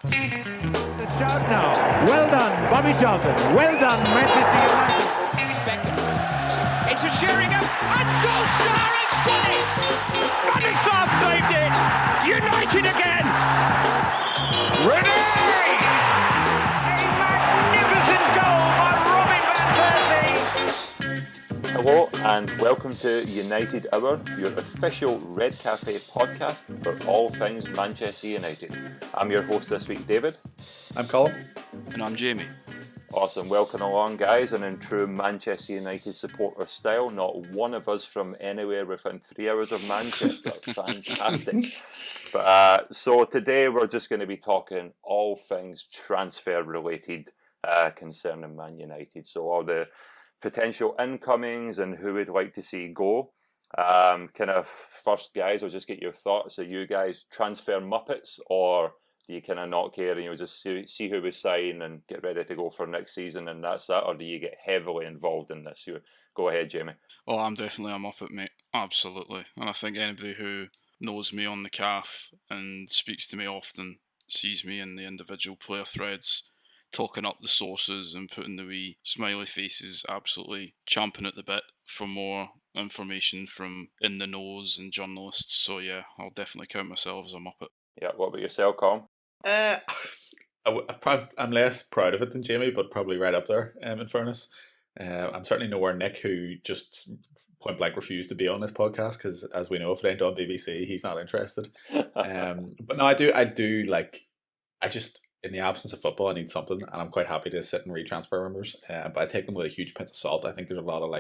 The shout now. Well done, Bobby Johnson. Well done, Manchester United. Beckham. It's a Sheringham. And Solskjaer has won it. And it's saved it. United again. Rooney. A magnificent goal by Robin van Persie. Hello and welcome to United Hour, your official Red Cafe podcast for all things Manchester United. I'm your host this week, David. I'm Colm. And I'm Jamie. Awesome, welcome along guys, and in true Manchester United supporter style, not one of us from anywhere within 3 hours of Manchester. Fantastic. But so today we're just going to be talking all things transfer related concerning Man United. So all the potential incomings and who we'd like to see go. Kind of first, guys, I'll just get your thoughts. Are you guys transfer muppets, or do you kind of not care and you'll just see who we sign and get ready to go for next season and that's that, or do you get heavily involved in this? You go ahead, Jamie. Oh, I'm definitely a muppet, mate. Absolutely. And I think anybody who knows me on the calf and speaks to me often sees me in the individual player threads talking up the sources and putting the wee smiley faces, absolutely champing at the bit for more information from in the knows and journalists. So yeah, I'll definitely count myself as a muppet. Yeah, what about yourself, Colm? I'm less proud of it than Jamie, but probably right up there, in fairness. I'm certainly nowhere Nick, who just point blank refused to be on this podcast because, as we know, if it ain't on BBC, he's not interested. But no, I do like, I just, in the absence of football, I need something, and I'm quite happy to sit and read transfer rumours, but I take them with a huge pinch of salt. I think there's a lot of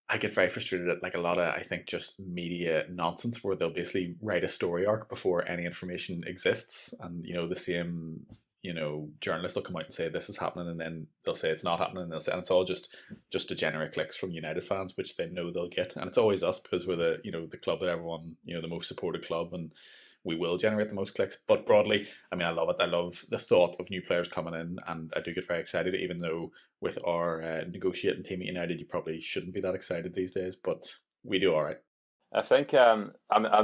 I get very frustrated at a lot of, I think, just media nonsense where they'll basically write a story arc before any information exists. And, the same, journalists will come out and say this is happening and then they'll say it's not happening and they'll say, and it's all just degenerate clicks from United fans, which they know they'll get. And it's always us because we're the club that everyone, the most supported club, and we will generate the most clicks. But broadly, I mean, I love it. I love the thought of new players coming in, and I do get very excited, even though with our negotiating team at United, you probably shouldn't be that excited these days, but we do all right. I think I'm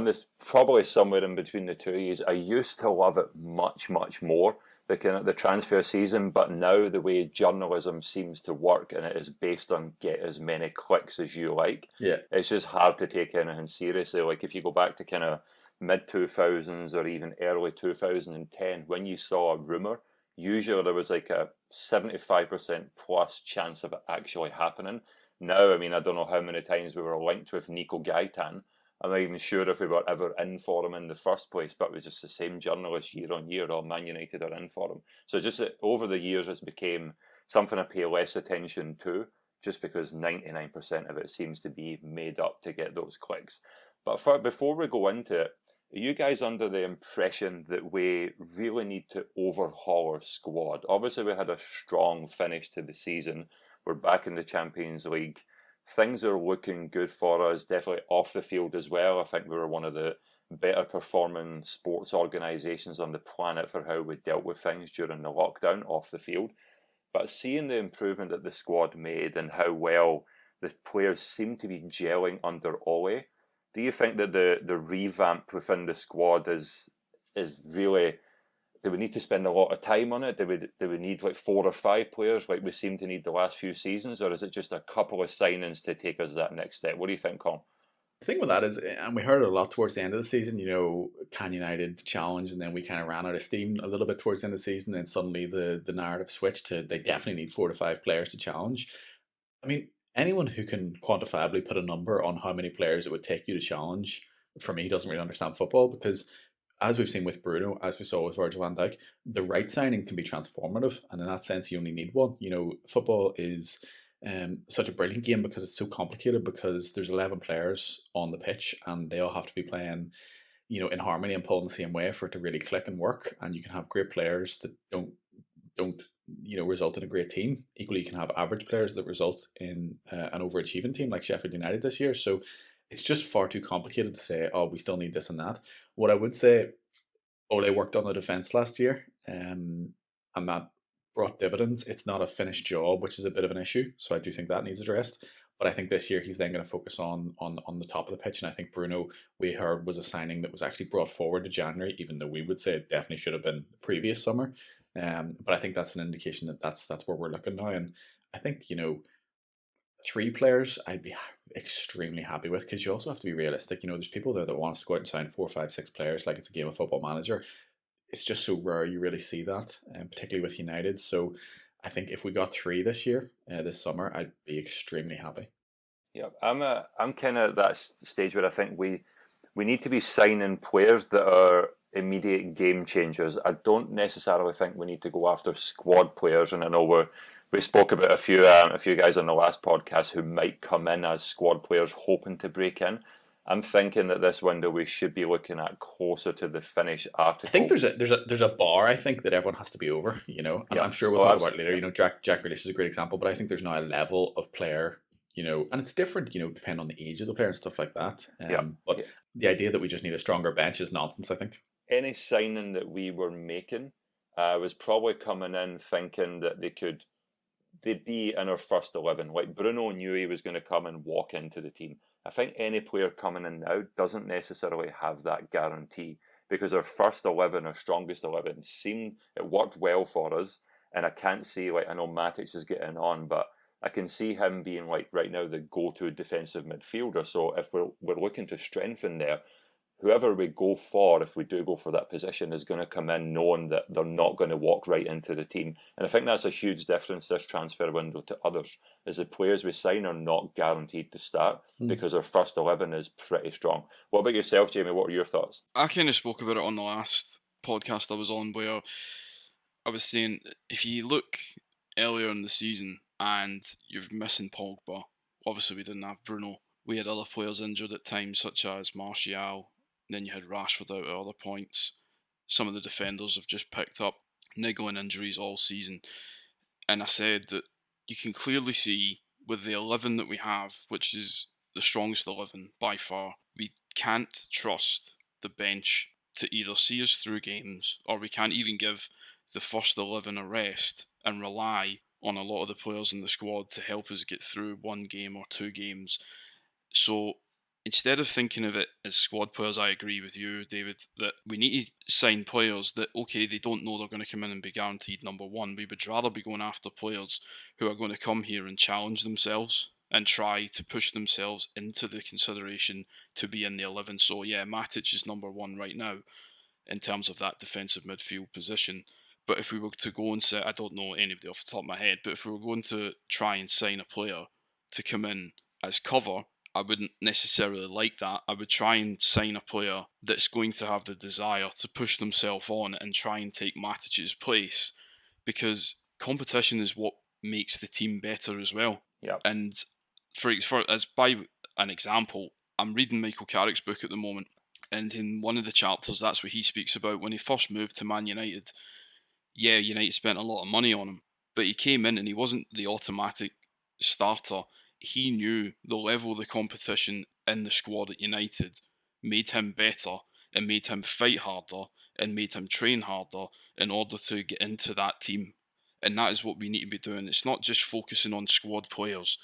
just probably somewhere in between the two of you. I used to love it much, much more, the transfer season, but now the way journalism seems to work, and it is based on get as many clicks as you like, it's just hard to take anything seriously. Like if you go back to kind of mid-2000s or even early 2010, when you saw a rumour, usually there was like a 75% plus chance of it actually happening. Now, I mean, I don't know how many times we were linked with Nico Gaitan. I'm not even sure if we were ever in for him in the first place, but it was just the same journalist year on year, or Man United are in for him. So just over the years, it's became something I pay less attention to, just because 99% of it seems to be made up to get those clicks. But before we go into it, are you guys under the impression that we really need to overhaul our squad? Obviously, we had a strong finish to the season. We're back in the Champions League. Things are looking good for us, definitely off the field as well. I think we were one of the better performing sports organisations on the planet for how we dealt with things during the lockdown off the field. But seeing the improvement that the squad made and how well the players seem to be gelling under Ole, do you think that the revamp within the squad is really? Do we need to spend a lot of time on it? Do we need 4 or 5 players like we seem to need the last few seasons, or is it just a couple of signings to take us that next step? What do you think, Colm? The thing with that is, and we heard it a lot towards the end of the season, can United challenge? And then we kind of ran out of steam a little bit towards the end of the season. Then suddenly the narrative switched to they definitely need 4 to 5 players to challenge. I mean, anyone who can quantifiably put a number on how many players it would take you to challenge, for me, doesn't really understand football, because as we've seen with Bruno, as we saw with Virgil van Dijk, the right signing can be transformative, and in that sense you only need one. Football is such a brilliant game because it's so complicated, because there's 11 players on the pitch and they all have to be playing in harmony and pulling the same way for it to really click and work. And you can have great players that don't result in a great team. Equally, you can have average players that result in an overachieving team like Sheffield United this year. So it's just far too complicated to say, oh, we still need this and that. What I would say, Ole worked on the defence last year, and that brought dividends. It's not a finished job, which is a bit of an issue. So I do think that needs addressed. But I think this year he's then going to focus on the top of the pitch. And I think Bruno, we heard, was a signing that was actually brought forward to January, even though we would say it definitely should have been previous summer. But I think that's an indication that that's where we're looking now. And I think, 3 players I'd be extremely happy with, because you also have to be realistic. There's people there that wants to go out and sign 4, 5, 6 players like it's a game of Football Manager. It's just so rare you really see that, particularly with United. So I think if we got 3 this year, this summer, I'd be extremely happy. Yeah, I'm kind of at that stage where I think we need to be signing players that are immediate game changers. I don't necessarily think we need to go after squad players, and I know we spoke about a few guys on the last podcast who might come in as squad players hoping to break in. I'm thinking that this window we should be looking at closer to the finish article. I think there's a bar, I think, that everyone has to be over. And I'm sure we'll talk about it later. Jack Grealish is a great example, but I think there's now a level of player, and it's different, depending on the age of the player and stuff like that. But the idea that we just need a stronger bench is nonsense, I think. Any signing that we were making was probably coming in thinking that they'd be in our first 11. Like Bruno knew he was going to come and walk into the team. I think any player coming in now doesn't necessarily have that guarantee, because our first 11, our strongest 11, it worked well for us. And I can't see, I know Matic is getting on, but I can see him being right now the go-to defensive midfielder. So if we're looking to strengthen there, whoever we go for, if we do go for that position, is going to come in knowing that they're not going to walk right into the team. And I think that's a huge difference this transfer window to others, is the players we sign are not guaranteed to start because our first 11 is pretty strong. What about yourself, Jamie? What are your thoughts? I kind of spoke about it on the last podcast I was on, where I was saying, if you look earlier in the season and you're missing Pogba, obviously we didn't have Bruno. We had other players injured at times, such as Martial. Then you had Rashford out at other points. Some of the defenders have just picked up niggling injuries all season. And I said that you can clearly see with the 11 that we have, which is the strongest 11 by far, we can't trust the bench to either see us through games, or we can't even give the first 11 a rest and rely on a lot of the players in the squad to help us get through 1 game or 2 games. So instead of thinking of it as squad players, I agree with you, David, that we need to sign players that, okay, they don't know they're going to come in and be guaranteed number 1. We would rather be going after players who are going to come here and challenge themselves and try to push themselves into the consideration to be in the 11. So yeah, Matic is number 1 right now in terms of that defensive midfield position. But if we were to go and say, I don't know anybody off the top of my head, but if we were going to try and sign a player to come in as cover, I wouldn't necessarily like that. I would try and sign a player that's going to have the desire to push themselves on and try and take Matic's place, because competition is what makes the team better as well. Yeah. And for as by an example, I'm reading Michael Carrick's book at the moment, and in one of the chapters, that's what he speaks about. When he first moved to Man United, yeah, United spent a lot of money on him, but he came in and he wasn't the automatic starter. He knew the level of the competition in the squad at United made him better and made him fight harder and made him train harder in order to get into that team. And that is what we need to be doing. It's not just focusing on squad players.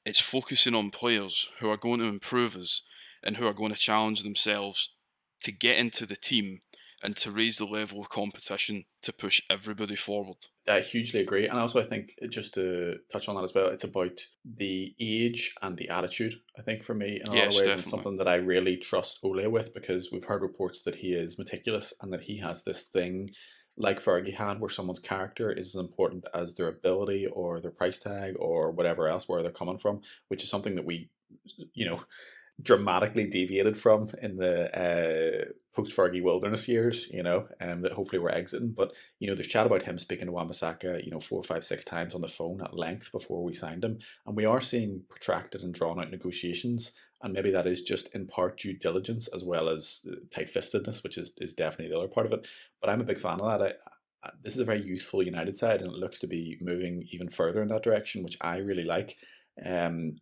It's focusing on players who are going to improve us and who are going to challenge themselves to get into the team and to raise the level of competition to push everybody forward. I hugely agree. And also I think, just to touch on that as well, it's about the age and the attitude, I think, for me, in a lot of ways. Definitely. And it's something that I really trust Ole with, because we've heard reports that he is meticulous and that he has this thing like Fergie had, where someone's character is as important as their ability or their price tag or whatever else, where they're coming from, which is something that we, dramatically deviated from in the post-Fergie wilderness years, that hopefully we're exiting. But, there's chat about him speaking to Wan-Bissaka, 4, 5, 6 times on the phone at length before we signed him. And we are seeing protracted and drawn out negotiations. And maybe that is just in part due diligence as well as tight-fistedness, which is definitely the other part of it. But I'm a big fan of that. This is a very youthful United side, and it looks to be moving even further in that direction, which I really like. And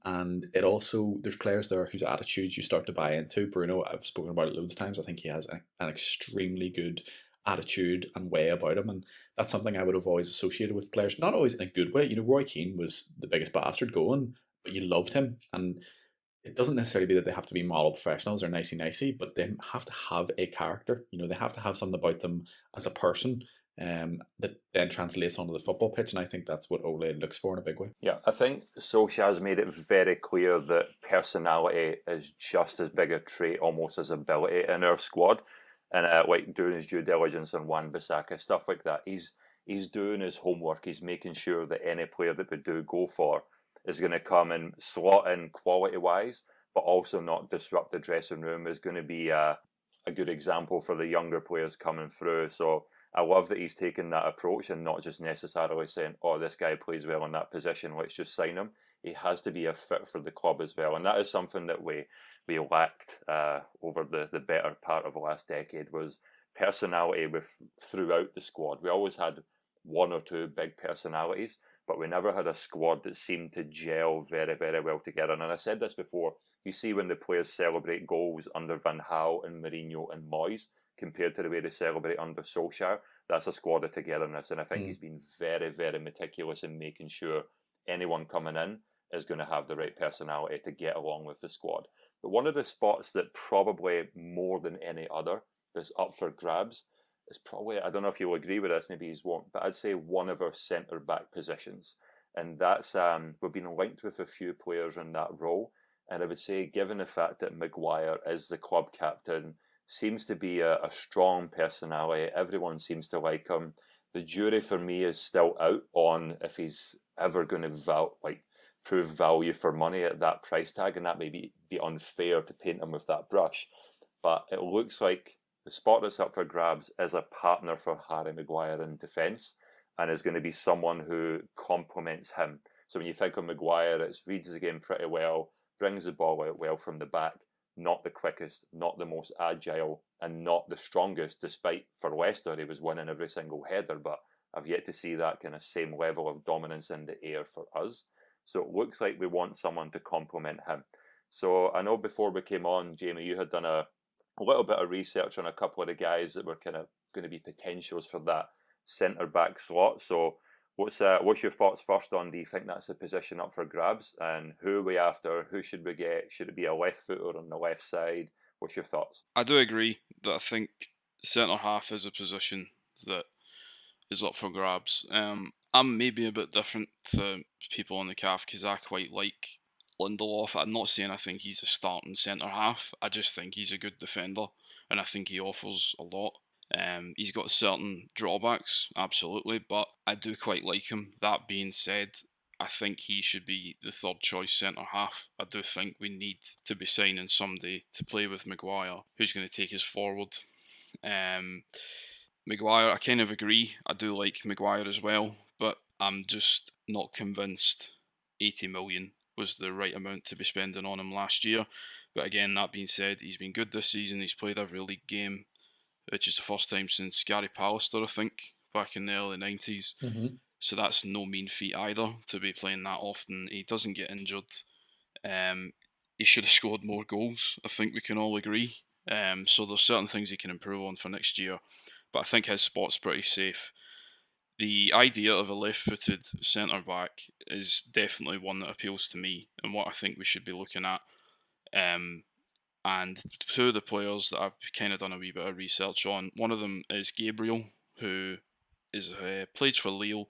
it also, there's players there whose attitudes you start to buy into. Bruno, I've spoken about it loads of times. I think he has an extremely good attitude and way about him, and that's something I would have always associated with players, not always in a good way. Roy Keane was the biggest bastard going, but you loved him. And it doesn't necessarily be that they have to be model professionals or nicey, but they have to have a character. They have to have something about them as a person, that then translates onto the football pitch. And I think that's what Ole looks for in a big way. Yeah, I think Solskjaer's made it very clear that personality is just as big a trait almost as ability in our squad. And like doing his due diligence on Wan-Bissaka, stuff like that. He's doing his homework. He's making sure that any player that we do go for is going to come and slot in quality-wise, but also not disrupt the dressing room, is going to be a good example for the younger players coming through. So I love that he's taken that approach and not just necessarily saying, oh, this guy plays well in that position, let's just sign him. He has to be a fit for the club as well. And that is something that we lacked over the better part of the last decade, was personality throughout the squad. We always had one or two big personalities, but we never had a squad that seemed to gel very, very well together. And I said this before, you see when the players celebrate goals under Van Gaal and Mourinho and Moyes, compared to the way they celebrate under Solskjaer, that's a squad of togetherness. And I think he's been very, very meticulous in making sure anyone coming in is going to have the right personality to get along with the squad. But one of the spots that probably more than any other is up for grabs is probably, I don't know if you'll agree with this, maybe you won't, but I'd say one of our centre-back positions. And that's, we've been linked with a few players in that role. And I would say, given the fact that Maguire is the club captain, seems to be a strong personality. Everyone seems to like him. The jury for me is still out on if he's ever going to prove value for money at that price tag, and that may be unfair to paint him with that brush. But it looks like the spot that's up for grabs is a partner for Harry Maguire in defence, and is going to be someone who complements him. So when you think of Maguire, it reads the game pretty well, brings the ball out well from the back, not the quickest, not the most agile, and not the strongest, despite for Leicester he was winning every single header, but I've yet to see that kind of same level of dominance in the air for us. So it looks like we want someone to complement him. So I know before we came on, Jamie, you had done a little bit of research on a couple of the guys that were kind of going to be potentials for that centre-back slot. So what's your thoughts first on, do you think that's a position up for grabs? And who are we after? Who should we get? Should it be a left footer on the left side? What's your thoughts? I do agree that I think centre-half is a position that is up for grabs. I'm maybe a bit different to people on the CAF because I quite like Lindelof. I'm not saying I think he's a starting centre-half. I just think he's a good defender and I think he offers a lot. He's got certain drawbacks, absolutely, but I do quite like him. That being said, I think he should be the third choice centre half. I do think we need to be signing somebody to play with Maguire who's going to take us forward. Maguire, I kind of agree. I do like Maguire as well, but I'm just not convinced 80 million was the right amount to be spending on him last year. But again, that being said, he's been good this season. He's played every league game, which is the first time since Gary Pallister, I think, back in the early 90s. Mm-hmm. So that's no mean feat either, to be playing that often. He doesn't get injured. He should have scored more goals, I think we can all agree. So there's certain things he can improve on for next year, but I think his spot's pretty safe. The idea of a left-footed centre-back is definitely one that appeals to me and what I think we should be looking at. And two of the players that I've kind of done a wee bit of research on, one of them is Gabriel, who is plays for Lille.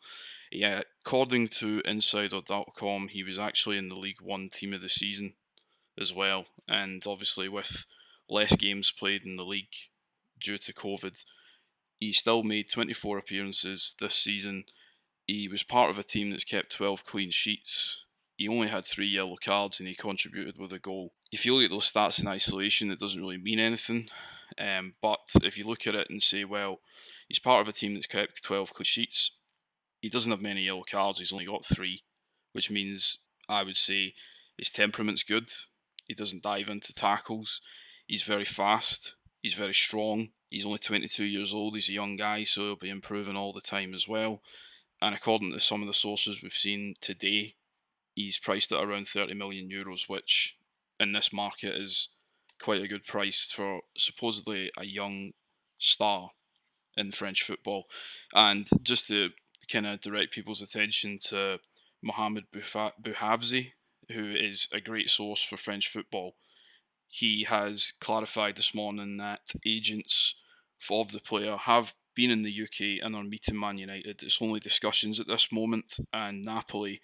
Yeah, according to Insider.com, he was actually in the League One team of the season as well. And obviously, with less games played in the league due to COVID, he still made 24 appearances this season. He was part of a team that's kept 12 clean sheets. He only had 3 yellow cards and he contributed with a goal. If you look at those stats in isolation, it doesn't really mean anything. But if you look at it and say, well, he's part of a team that's kept 12 clean sheets, he doesn't have many yellow cards, he's only got 3, which means I would say his temperament's good. He doesn't dive into tackles. He's very fast. He's very strong. He's only 22 years old. He's a young guy, so he'll be improving all the time as well. And according to some of the sources we've seen today, he's priced at around 30 million euros, which in this market is quite a good price for supposedly a young star in French football. And just to kind of direct people's attention to Mohamed Bouhavzi, who is a great source for French football, he has clarified this morning that agents of the player have been in the UK and are meeting Man United. It's only discussions at this moment, and Napoli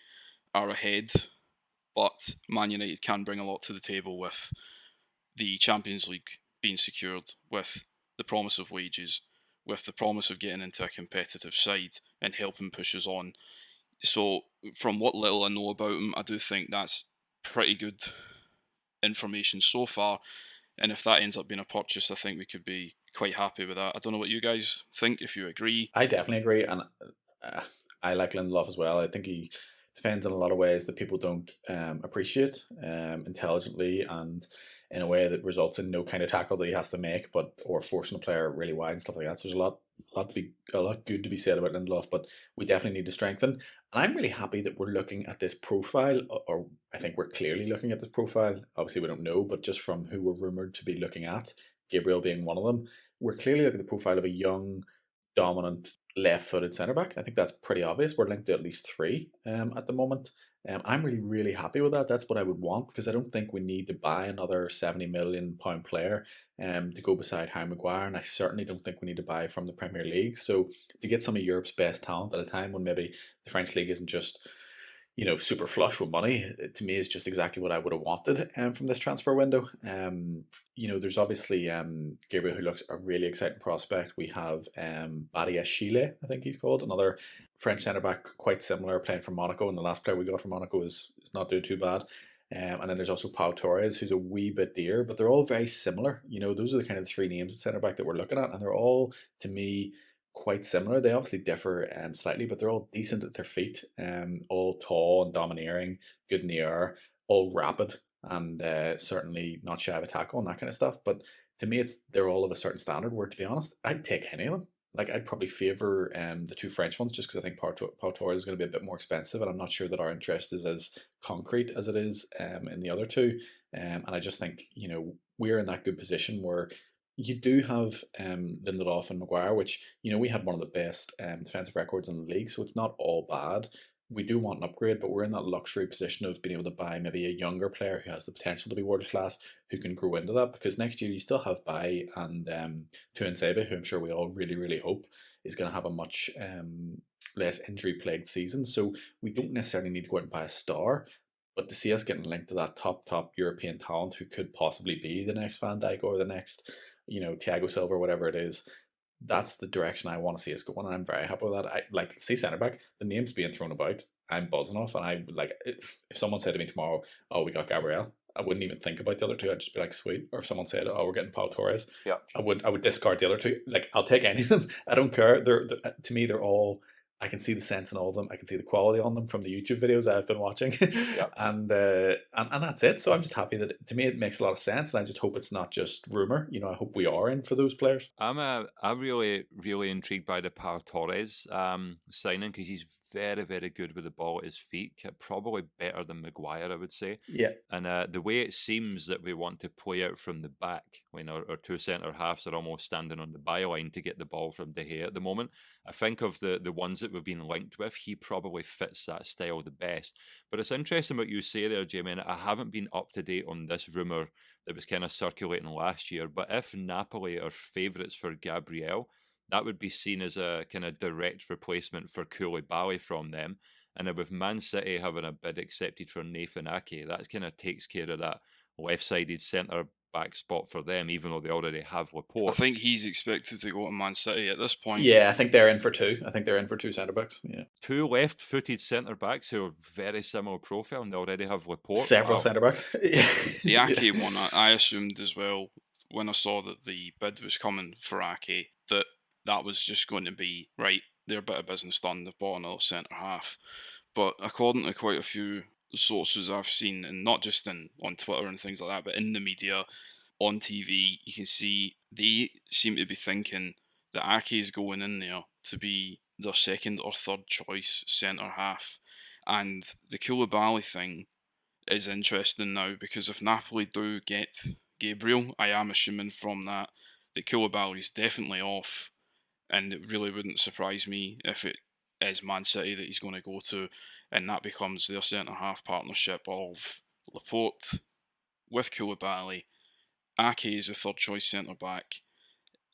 are ahead, but Man United can bring a lot to the table with the Champions League being secured, with the promise of wages, with the promise of getting into a competitive side and helping push us on. So, from what little I know about him, I do think that's pretty good information so far. And if that ends up being a purchase, I think we could be quite happy with that. I don't know what you guys think, if you agree. I definitely agree, and I like Lindelof as well. I think he defends in a lot of ways that people don't appreciate intelligently and in a way that results in no kind of tackle that he has to make, but or forcing a player really wide and stuff like that. So there's a lot good to be said about Lindelof, but we definitely need to strengthen. And I'm really happy that we're looking at this profile, or I think we're clearly looking at this profile. Obviously, we don't know, but just from who we're rumored to be looking at, Gabriel being one of them, we're clearly looking at the profile of a young, dominant left-footed centre back. I think that's pretty obvious. We're linked to at least three at the moment. I'm really, really happy with that. That's what I would want, because I don't think we need to buy another £70 million player to go beside Harry Maguire, and I certainly don't think we need to buy from the Premier League. So to get some of Europe's best talent at a time when maybe the French league isn't just super flush with money, to me is just exactly what I would have wanted from this transfer window. There's obviously Gabriel, who looks a really exciting prospect. We have Badia Chile, I think he's called, another French centre back, quite similar, playing for Monaco, and the last player we got from Monaco is not doing too bad. And then there's also Pau Torres, who's a wee bit dear, but they're all very similar. Those are the kind of three names at centre back that we're looking at, and they're all, to me, quite similar. They obviously differ slightly, but they're all decent at their feet, all tall and domineering, good in the air, all rapid, and certainly not shy of a tackle and that kind of stuff. But to me, they're all of a certain standard where, to be honest, I'd take any of them. Like, I'd probably favour the two French ones, just because I think Pau Torres is going to be a bit more expensive, and I'm not sure that our interest is as concrete as it is in the other two. And I just think, we're in that good position where you do have Lindelof and Maguire, which, we had one of the best defensive records in the league, so it's not all bad. We do want an upgrade, but we're in that luxury position of being able to buy maybe a younger player who has the potential to be world class, who can grow into that, because next year you still have Bai and Tuanzebe, who I'm sure we all really, really hope is going to have a much less injury-plagued season. So we don't necessarily need to go out and buy a star, but to see us getting linked to that top European talent who could possibly be the next Van Dijk or the next Thiago Silva, whatever it is, that's the direction I want to see us going. And I'm very happy with that. I like, see, centre back, the names being thrown about, I'm buzzing off. And I like, if someone said to me tomorrow, "Oh, we got Gabriel," I wouldn't even think about the other two. I'd just be like, sweet. Or if someone said, "Oh, we're getting Pau Torres," Yeah, I would discard the other two. Like, I'll take any of them. I don't care. They're to me, they're all, I can see the sense in all of them. I can see the quality on them from the YouTube videos I've been watching, and that's it. So I'm just happy that, to me, it makes a lot of sense, and I just hope it's not just rumor. I hope we are in for those players. I'm really, really intrigued by the Pau Torres signing, because he's very, very good with the ball at his feet, probably better than Maguire, I would say. Yeah. And the way it seems that we want to play out from the back, when our two centre halves are almost standing on the byline to get the ball from De Gea at the moment, I think of the ones that we've been linked with, he probably fits that style the best. But it's interesting what you say there, Jamie, and I haven't been up to date on this rumour that was kind of circulating last year, but if Napoli are favourites for Gabriel, that would be seen as a kind of direct replacement for Koulibaly from them. And then with Man City having a bid accepted for Nathan Ake, that kind of takes care of that left-sided centre-back spot for them, even though they already have Laporte. I think he's expected to go to Man City at this point. Yeah, I think they're in for two. I think they're in for two centre-backs. Yeah. Two left-footed centre-backs who are very similar profile, and they already have Laporte. Several centre-backs. The Ake one, I assumed as well, when I saw that the bid was coming for Ake, that was just going to be, right, they're a bit of business done, they've bought another centre-half. But according to quite a few sources I've seen, and not just on Twitter and things like that, but in the media, on TV, you can see they seem to be thinking that Ake is going in there to be their second or third choice centre-half. And the Koulibaly thing is interesting now, because if Napoli do get Gabriel, I am assuming from that Koulibaly is definitely off. And it really wouldn't surprise me if it is Man City that he's going to go to. and that becomes their centre-half partnership of Laporte with Koulibaly, Ake is a third-choice centre-back,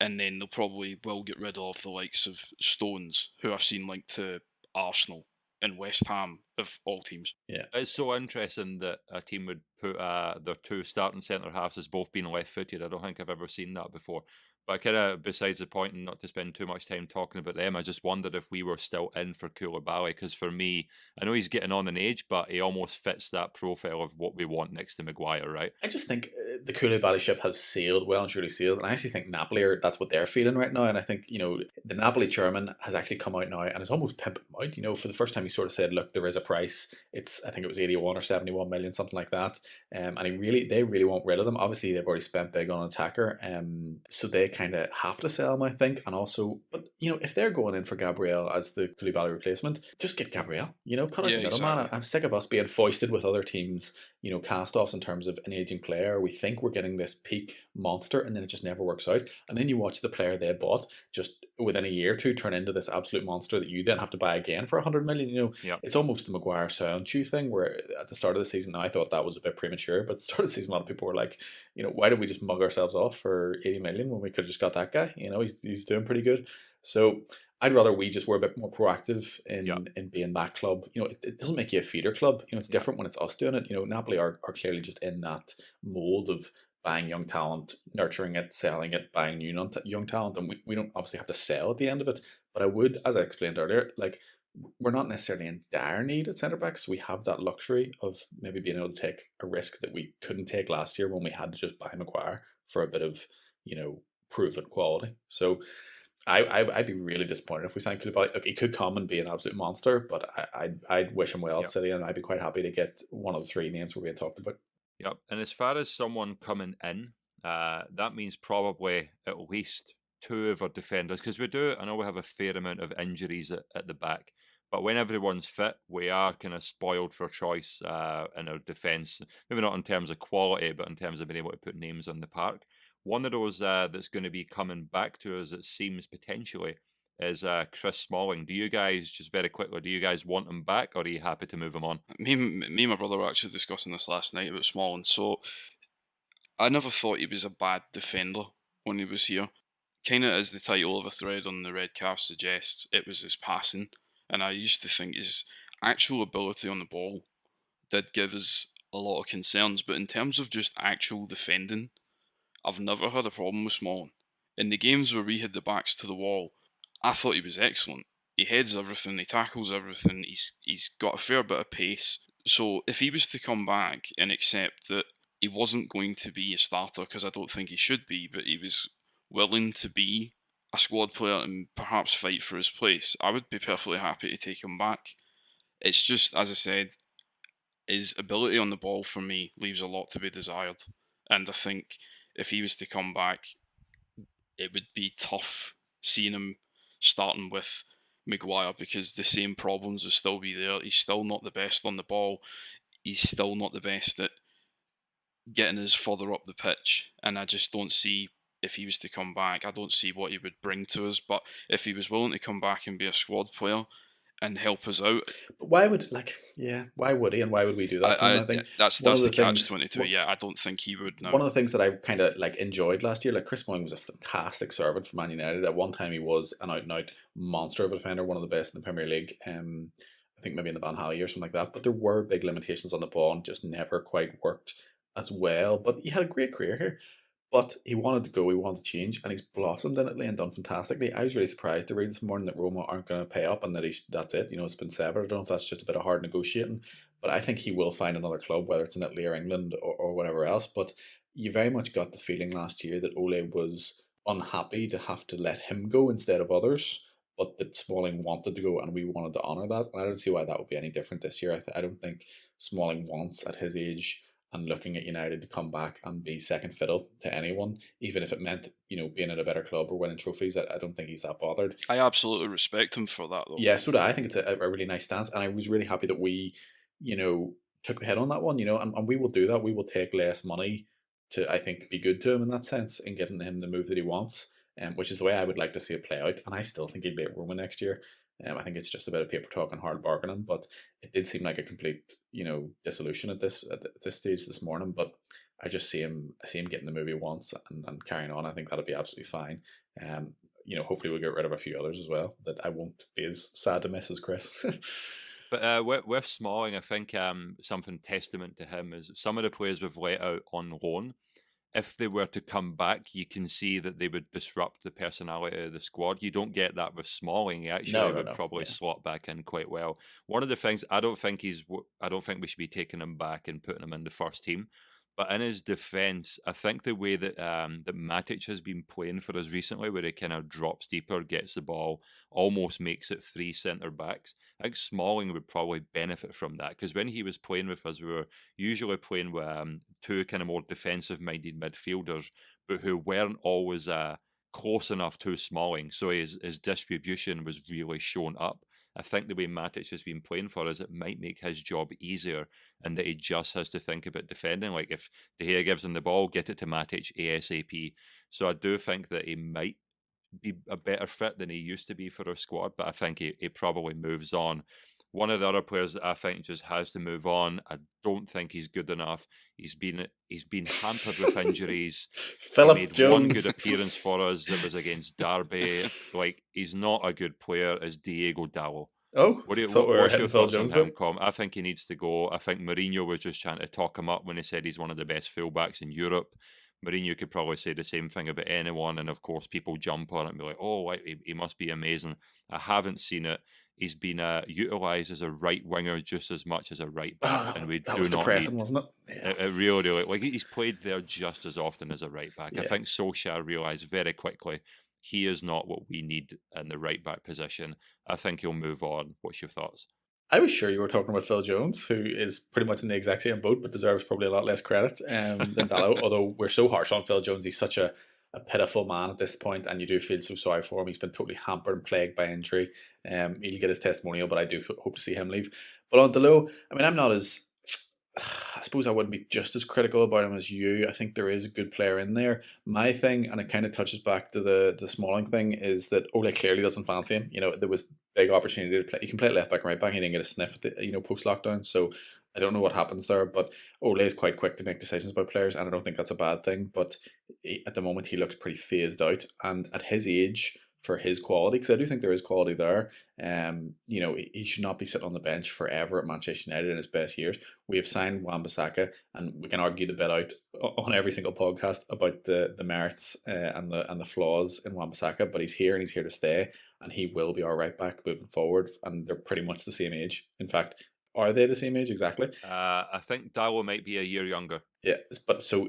and then they'll probably will get rid of the likes of Stones, who I've seen linked to Arsenal and West Ham of all teams. Yeah. It's so interesting that a team would put their two starting centre halves as both being left-footed. I don't think I've ever seen that before. But kind of besides the point, and not to spend too much time talking about them, I just wondered if we were still in for Koulibaly, because for me, I know he's getting on in age, but he almost fits that profile of what we want next to Maguire, right? I just think the Koulibaly ship has sailed, well and truly sailed, and I actually think Napoli that's what they're feeling right now. And I think the Napoli chairman has actually come out now and is almost pimping them out. For the first time, he sort of said, "Look, there is a price. I think it was 81 or 71 million, something like that." And they really want rid of them. Obviously, they've already spent big on an attacker, so they kind of have to sell him, I think. And also, but if they're going in for Gabriel as the Koulibaly replacement, just get Gabriel. Cut out the middleman. Exactly. I'm sick of us being foisted with other teams. Cast-offs in terms of an aging player. We think we're getting this peak monster, and then it just never works out. And then you watch the player they bought just within a year or two turn into this absolute monster that you then have to buy again for 100 million. Yep. It's almost the Maguire Sancho thing, where at the start of the season, I thought that was a bit premature, but at the start of the season, a lot of people were like, why did we just mug ourselves off for 80 million when we could have just got that guy? He's doing pretty good. So I'd rather we just were a bit more proactive in being that club. It doesn't make you a feeder club. It's different when it's us doing it. Napoli are clearly just in that mold of buying young talent, nurturing it, selling it, buying young talent, and we don't obviously have to sell at the end of it. But I would, as I explained earlier, we're not necessarily in dire need at centre backs. So we have that luxury of maybe being able to take a risk that we couldn't take last year when we had to just buy Maguire for a bit of proven quality. So I'd be really disappointed if we signed Koulibaly. Look, he could come and be an absolute monster, but I'd wish him well at City, and I'd be quite happy to get one of the three names we're being talked about. Yep. And as far as someone coming in, that means probably at least two of our defenders, because I know we have a fair amount of injuries at the back, but when everyone's fit, we are kind of spoiled for choice in our defence. Maybe not in terms of quality, but in terms of being able to put names on the park. One of those that's going to be coming back to us, it seems potentially, is Chris Smalling. Do you guys, just very quickly, do you guys want him back, or are you happy to move him on? Me and my brother were actually discussing this last night about Smalling. So I never thought he was a bad defender when he was here. Kind of as the title of a thread on the Red Calf suggests, it was his passing. And I used to think his actual ability on the ball did give us a lot of concerns. But in terms of just actual defending, I've never had a problem with Smalling. In the games where we had the backs to the wall, I thought he was excellent. He heads everything, he tackles everything, he's got a fair bit of pace. So if he was to come back and accept that he wasn't going to be a starter, because I don't think he should be, but he was willing to be a squad player and perhaps fight for his place, I would be perfectly happy to take him back. It's just, as I said, his ability on the ball for me leaves a lot to be desired. And I think if he was to come back, it would be tough seeing him starting with Maguire, because the same problems will still be there. He's still not the best on the ball. He's still not the best at getting us further up the pitch. And I just don't see, if he was to come back, I don't see what he would bring to us. But if he was willing to come back and be a squad player and help us out. But why would he, and why would we do that to him? I think that's the catch-22. Yeah, I don't think he would now. One of the things that I kind of enjoyed last year, Chris Smalling was a fantastic servant for Man United. At one time, he was an out-and-out monster of a defender, one of the best in the Premier League. I think maybe in the Van Hal year or something like that. But there were big limitations on the ball and just never quite worked as well. But he had a great career here. But he wanted to go, he wanted to change, and he's blossomed in Italy and done fantastically. I was really surprised to read this morning that Roma aren't going to pay up and that that's it. It's been severed. I don't know if that's just a bit of hard negotiating, but I think he will find another club, whether it's in Italy or England or whatever else. But you very much got the feeling last year that Ole was unhappy to have to let him go instead of others, but that Smalling wanted to go and we wanted to honour that. And I don't see why that would be any different this year. I don't think Smalling wants, at his age and looking at United, to come back and be second fiddle to anyone, even if it meant, being at a better club or winning trophies. I don't think he's that bothered. I absolutely respect him for that, though. Yeah, so do I. I think it's a really nice stance, and I was really happy that we, took the hit on that one, and we will do that. We will take less money to, I think, be good to him in that sense, in getting him the move that he wants, which is the way I would like to see it play out. And I still think he'd be at Roma next year. I think it's just a bit of paper talk and hard bargaining, but it did seem like a complete, dissolution at this stage this morning. But I just see him getting the movie once and carrying on. I think that'll be absolutely fine. Hopefully we'll get rid of a few others as well that I won't be as sad to miss as Chris. But with Smalling, I think something testament to him is some of the players we've let out on loan, if they were to come back, you can see that they would disrupt the personality of the squad. You don't get that with Smalling. He actually would probably slot back in quite well. One of the things, I don't think we should be taking him back and putting him in the first team. But in his defence, I think the way that that Matic has been playing for us recently, where he kind of drops deeper, gets the ball, almost makes it 3 centre backs. I think Smalling would probably benefit from that, because when he was playing with us, we were usually playing with 2 kind of more defensive-minded midfielders, but who weren't always close enough to Smalling, so his distribution was really shown up. I think the way Matic has been playing for us, it might make his job easier, and that he just has to think about defending. Like if De Gea gives him the ball, get it to Matic ASAP. So I do think that he might be a better fit than he used to be for our squad, but I think he probably moves on. One of the other players that I think just has to move on. I don't think he's good enough. He's been hampered with injuries. Philip he made Jones. one good appearance for us that was against Derby. Like, he's not a good player as Diego Dallo. Oh, what's your Phil thoughts on Jones him, Com? I think he needs to go. I think Mourinho was just trying to talk him up when he said he's one of the best fullbacks in Europe. Mourinho could probably say the same thing about anyone, and of course people jump on it and be like, oh, he must be amazing. I haven't seen it. He's been utilised as a right winger just as much as a right back, and we that do was not depressing, need. wasn't it? Yeah. It really like he's played there just as often as a right back. Yeah. I think Solskjaer realised very quickly he is not what we need in the right back position. I think he'll move on. What's your thoughts? I was sure you were talking about Phil Jones, who is pretty much in the exact same boat, but deserves probably a lot less credit than Dallo. Although we're so harsh on Phil Jones, he's such a pitiful man at this point, and you do feel so sorry for him. He's been totally hampered and plagued by injury. He'll get his testimonial, but I do hope to see him leave. But on Dallo, I mean, I'm not as... I suppose I wouldn't be just as critical about him as you. I think there is a good player in there. My thing, and it kind of touches back to the Smalling thing, is that Ole clearly doesn't fancy him. There was big opportunity to play. He can play left back and right back. He didn't get a sniff at the post lockdown. So I don't know what happens there, but Ole is quite quick to make decisions about players, and I don't think that's a bad thing. But at the moment, he looks pretty phased out, and at his age, for his quality, because I do think there is quality there. He should not be sitting on the bench forever at Manchester United in his best years. We have signed Wan-Bissaka, and we can argue the bit out on every single podcast about the merits and the flaws in Wan-Bissaka, but he's here and he's here to stay, and he will be our right back moving forward. And they're pretty much the same age. In fact, are they the same age exactly? I think Dallo might be a year younger. Yeah, but so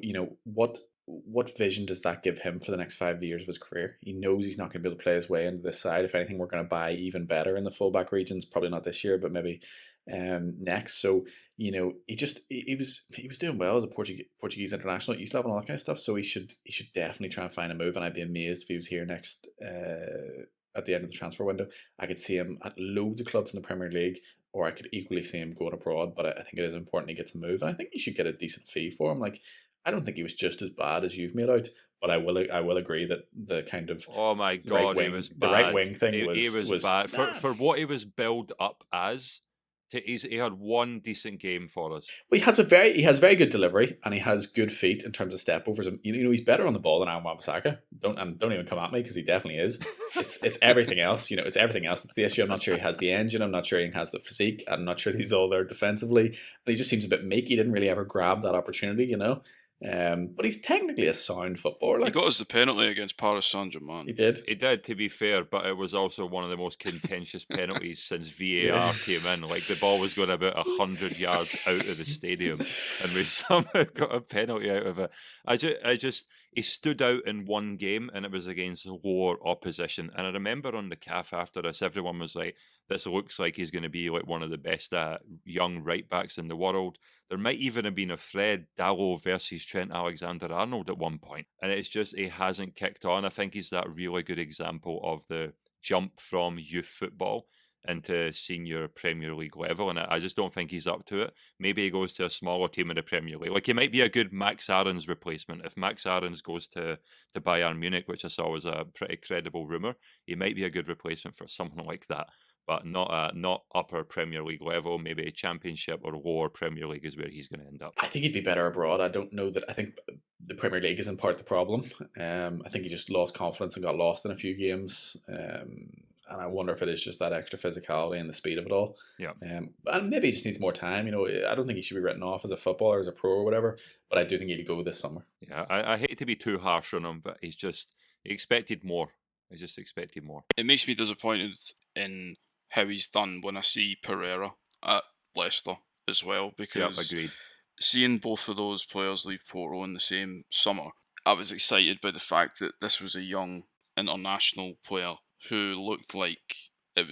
what vision does that give him for the next 5 years of his career? He knows he's not going to be able to play his way into this side. If anything, we're going to buy even better in the fullback regions. Probably not this year, but maybe next. So he was doing well as a Portuguese international at youth level and all that kind of stuff. So he should definitely try and find a move. And I'd be amazed if he was here next at the end of the transfer window. I could see him at loads of clubs in the Premier League, or I could equally see him going abroad. But I think it is important he gets a move, and I think you should get a decent fee for him. Like, I don't think he was just as bad as you've made out, but I will agree that the kind of oh my god, he was bad. The right wing thing he was bad for what he was billed up as. He had one decent game for us. Well, he has very good delivery, and he has good feet in terms of step overs. He's better on the ball than Wan-Bissaka. Don't even come at me, because he definitely is. It's everything else. It's everything else that's the issue. I'm not sure he has the engine. I'm not sure he has the physique. I'm not sure he's all there defensively. And he just seems a bit meek. He didn't really ever grab that opportunity, But he's technically a sound footballer. He got us the penalty against Paris Saint-Germain. He did, to be fair, but it was also one of the most contentious penalties since VAR came in. Like, the ball was going about 100 yards out of the stadium, and we somehow got a penalty out of it. He stood out in one game, and it was against lower opposition. And I remember on the CAF after this, everyone was like, this looks like he's going to be like one of the best young right backs in the world. There might even have been a Fred Dallo versus Trent Alexander-Arnold at one point. And it's just, he hasn't kicked on. I think he's that really good example of the jump from youth football into senior Premier League level. And I just don't think he's up to it. Maybe he goes to a smaller team in the Premier League. Like, he might be a good Max Aarons replacement. If Max Aarons goes to Bayern Munich, which I saw was a pretty credible rumour, he might be a good replacement for something like that. but not upper Premier League level. Maybe Championship or lower Premier League is where he's going to end up. I think he'd be better abroad. I don't know that. I think the Premier League is in part the problem. I think he just lost confidence and got lost in a few games. And I wonder if it is just that extra physicality and the speed of it all. Yeah. And maybe he just needs more time. I don't think he should be written off as a footballer, as a pro or whatever. But I do think he'd go this summer. Yeah, I hate to be too harsh on him, but he expected more. I just expected more. It makes me disappointed in how he's done when I see Pereira at Leicester as well, because agreed. Seeing both of those players leave Porto in the same summer, I was excited by the fact that this was a young international player who looked like it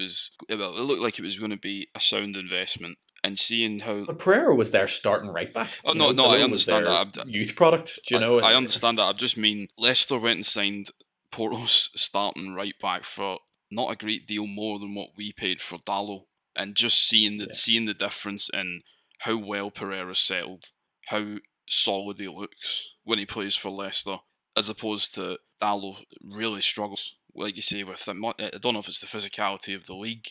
looked like it was going to be a sound investment. And seeing how... But Pereira was their starting right back. Oh, no, I understand that. Youth product, I understand that. I just mean Leicester went and signed Porto's starting right back for not a great deal more than what we paid for Dalot. And just seeing the difference in how well Pereira settled, how solid he looks when he plays for Leicester, as opposed to Dalot really struggles, like you say, with him. I don't know if it's the physicality of the league,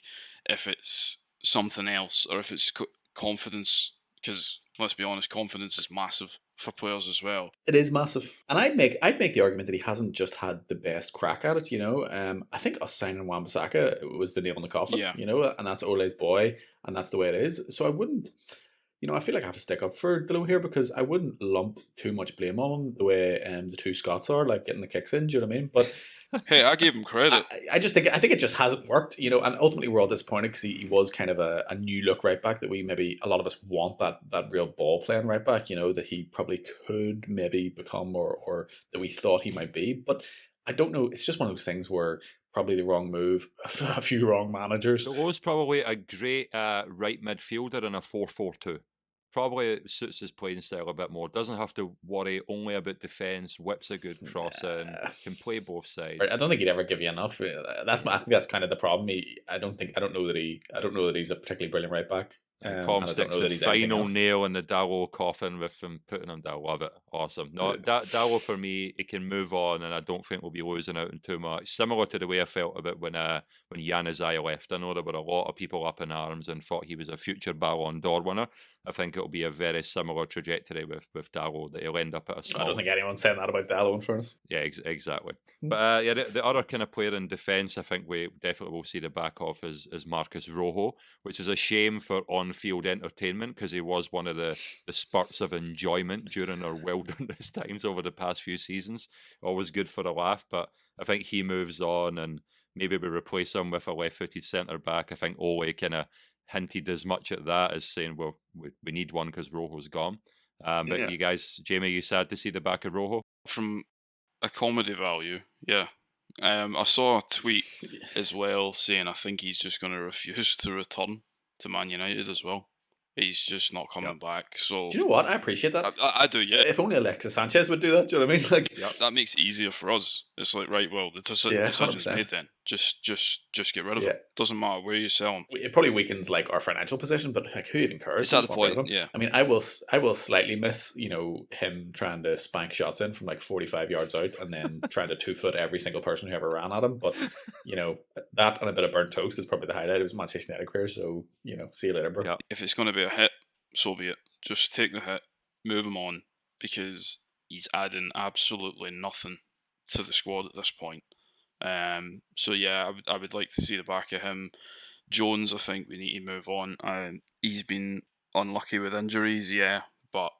if it's something else, or if it's confidence, because let's be honest, confidence is massive for players as well. It is massive, and I'd make the argument that he hasn't just had the best crack at it. I think us signing Wan-Bissaka was the nail in the coffin. Yeah. And that's Ole's boy, and that's the way it is. So I wouldn't. I feel like I have to stick up for Dalot here, because I wouldn't lump too much blame on him the way the two Scots are, like getting the kicks in. Do you know what I mean? But hey, I gave him credit. I think it just hasn't worked, and ultimately we're all disappointed because he was kind of a new look right back that a lot of us want, that real ball playing right back, that he probably could maybe become or that we thought he might be. But I don't know. It's just one of those things where probably the wrong move, a few wrong managers. Dalot's probably a great right midfielder in a 4-4-2. Probably suits his playing style a bit more. Doesn't have to worry only about defence. Whips a good cross in. Can play both sides. I don't think he'd ever give you enough. I think that's kind of the problem. I don't know that he's a particularly brilliant right back. Colm sticks the final nail in the Dalot coffin with him putting him down. Love it. Awesome. No, Dalot for me, he can move on, and I don't think we'll be losing out on too much. Similar to the way I felt about when Januzaj left. I know there were a lot of people up in arms and thought he was a future Ballon d'Or winner. I think it'll be a very similar trajectory with Dalot, that he'll end up at a small... I don't think anyone's saying that about Dalot, in fairness. Yeah, exactly. But the other kind of player in defence I think we definitely will see the back of is Marcos Rojo, which is a shame for on-field entertainment, because he was one of the spurts of enjoyment during our wilderness times over the past few seasons. Always good for a laugh, but I think he moves on, and maybe we replace him with a left-footed centre-back. I think Ole kind of hinted as much at that as saying, well, we need one because Rojo's gone. But you guys, Jamie, you sad to see the back of Rojo? From a comedy value, yeah. I saw a tweet as well saying I think he's just going to refuse to return to Man United as well. He's just not coming back. So do you know what? I appreciate that. I do, yeah. If only Alexis Sanchez would do that, do you know what I mean? Like, that makes it easier for us. It's like, right, well, the decision's made then. Just get rid of it. Doesn't matter where you sell him. It probably weakens like our financial position, but like, who even cares? It's at the point, yeah. I mean, I will slightly miss, him trying to spank shots in from like 45 yards out and then trying to 2-foot every single person who ever ran at him. But, that and a bit of burnt toast is probably the highlight of his Manchester United career. So, see you later, bro. Yeah. If it's going to be a hit, so be it. Just take the hit, move him on, because he's adding absolutely nothing to the squad at this point. So yeah, I would like to see the back of him. Jones, I think we need to move on. He's been unlucky with injuries, yeah, but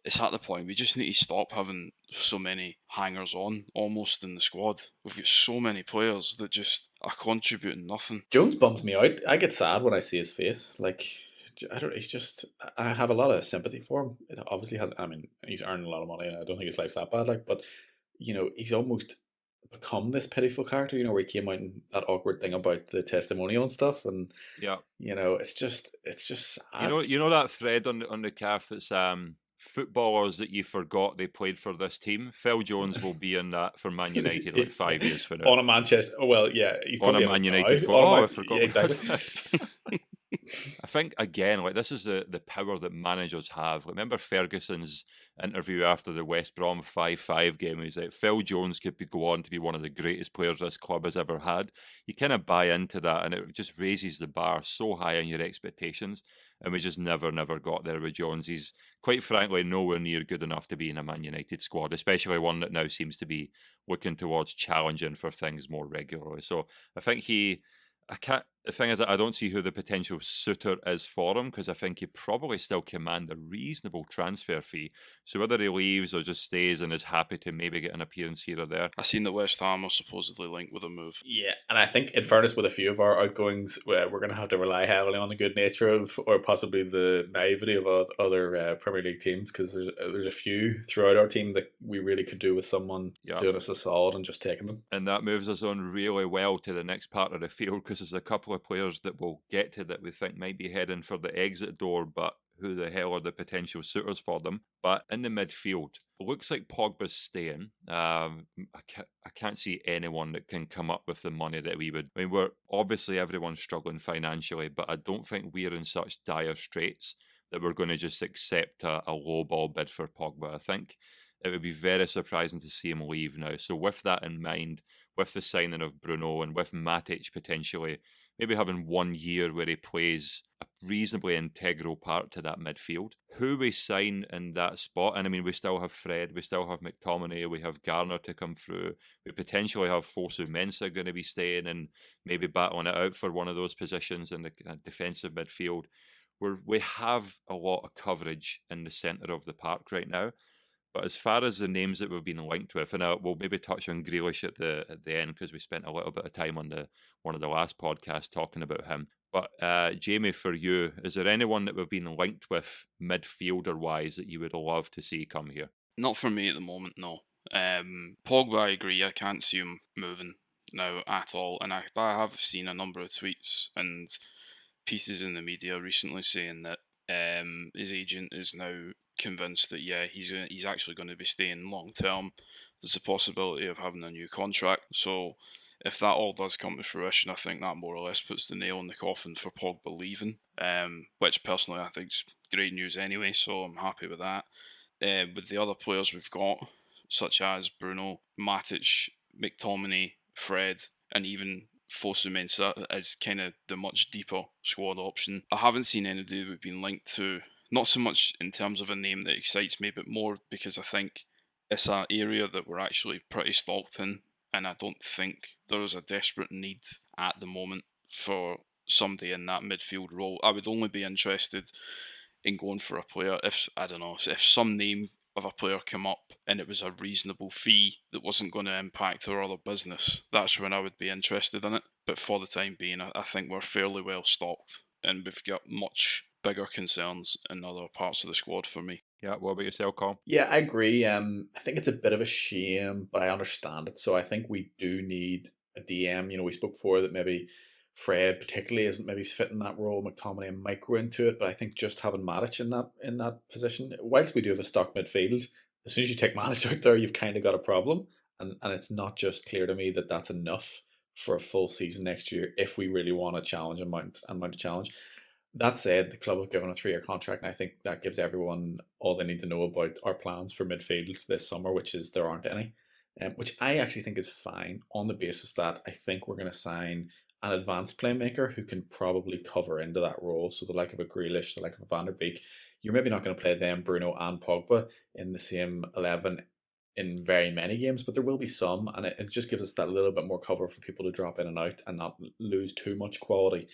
it's at the point we just need to stop having so many hangers on almost in the squad. We've got so many players that just are contributing nothing. Jones bums me out. I get sad when I see his face. Like, I have a lot of sympathy for him. It obviously has. I mean, he's earning a lot of money, and I don't think his life's that bad. Like, but he's almost become this pitiful character. Where he came out and that awkward thing about the testimonial and stuff, and it's just sad. You know that thread on the calf that's footballers that you forgot they played for this team. Phil Jones will be in that for Man United like 5 years from now. On a Manchester. Oh well, yeah. On a Man United football. I forgot. Yeah, exactly. I think, again, like this is the power that managers have. Like, remember Ferguson's interview after the West Brom 5-5 game? He's like, Phil Jones could go on to be one of the greatest players this club has ever had. You kind of buy into that, and it just raises the bar so high on your expectations. And we just never got there with Jones. He's, quite frankly, nowhere near good enough to be in a Man United squad, especially one that now seems to be looking towards challenging for things more regularly. So I think I can't. The thing is, that I don't see who the potential suitor is for him, because I think he probably still command a reasonable transfer fee. So whether he leaves or just stays and is happy to maybe get an appearance here or there. I seen that West Ham are supposedly linked with a move. Yeah, and I think, in fairness, with a few of our outgoings, we're going to have to rely heavily on the good nature of, or possibly the naivety of other Premier League teams, because there's a few throughout our team that we really could do with someone doing us a solid and just taking them. And that moves us on really well to the next part of the field, because there's a couple of players that we'll get to that we think might be heading for the exit door, but who the hell are the potential suitors for them? But in the midfield, it looks like Pogba's staying. I can't see anyone that can come up with the money that we would. I mean, we're obviously, everyone's struggling financially, but I don't think we're in such dire straits that we're going to just accept a low ball bid for Pogba. I think it would be very surprising to see him leave now. So with that in mind, with the signing of Bruno and with Matic potentially maybe having 1 year where he plays a reasonably integral part to that midfield, who we sign in that spot, and I mean, we still have Fred, we still have McTominay, we have Garner to come through, we potentially have Fosu Mensah going to be staying and maybe battling it out for one of those positions in the defensive midfield. We have a lot of coverage in the centre of the park right now. But as far as the names that we've been linked with, and we'll maybe touch on Grealish at the end, because we spent a little bit of time on one of the last podcasts talking about him. But Jamie, for you, is there anyone that we've been linked with midfielder-wise that you would love to see come here? Not for me at the moment, no. Pogba, I agree. I can't see him moving now at all. And I have seen a number of tweets and pieces in the media recently saying that his agent is now convinced that he's actually going to be staying long term. There's a possibility of having a new contract. So if that all does come to fruition, I think that more or less puts the nail in the coffin for Pogba leaving, which personally I think is great news anyway. So I'm happy with that. With the other players we've got, such as Bruno, Matic, McTominay, Fred, and even Fosu Mensah as kind of the much deeper squad option. I haven't seen anybody we've been linked to, not so much in terms of a name that excites me, but more because I think it's an area that we're actually pretty stocked in, and I don't think there is a desperate need at the moment for somebody in that midfield role. I would only be interested in going for a player if, I don't know, if some name of a player come up and it was a reasonable fee that wasn't going to impact our other business. That's when I would be interested in it. But for the time being, I think we're fairly well stocked, and we've got much bigger concerns in other parts of the squad for me. Yeah, what about yourself, Colm? Yeah, I agree. I think it's a bit of a shame, but I understand it. So I think we do need a DM. We spoke before that maybe Fred particularly isn't maybe fitting that role. McTominay might grow into it, but I think just having Matic in that position, whilst we do have a stock midfield, as soon as you take Matic out there, you've kind of got a problem, and it's not just clear to me that that's enough for a full season next year if we really want to challenge and mount a challenge. That said, the club have given a 3-year contract, and I think that gives everyone all they need to know about our plans for midfield this summer, which is there aren't any, which I actually think is fine on the basis that I think we're going to sign an advanced playmaker who can probably cover into that role. So the like of a Grealish, the like of a Van der Beek, you're maybe not going to play them, Bruno and Pogba, in the same 11 in very many games, but there will be some, and it just gives us that little bit more cover for people to drop in and out and not lose too much quality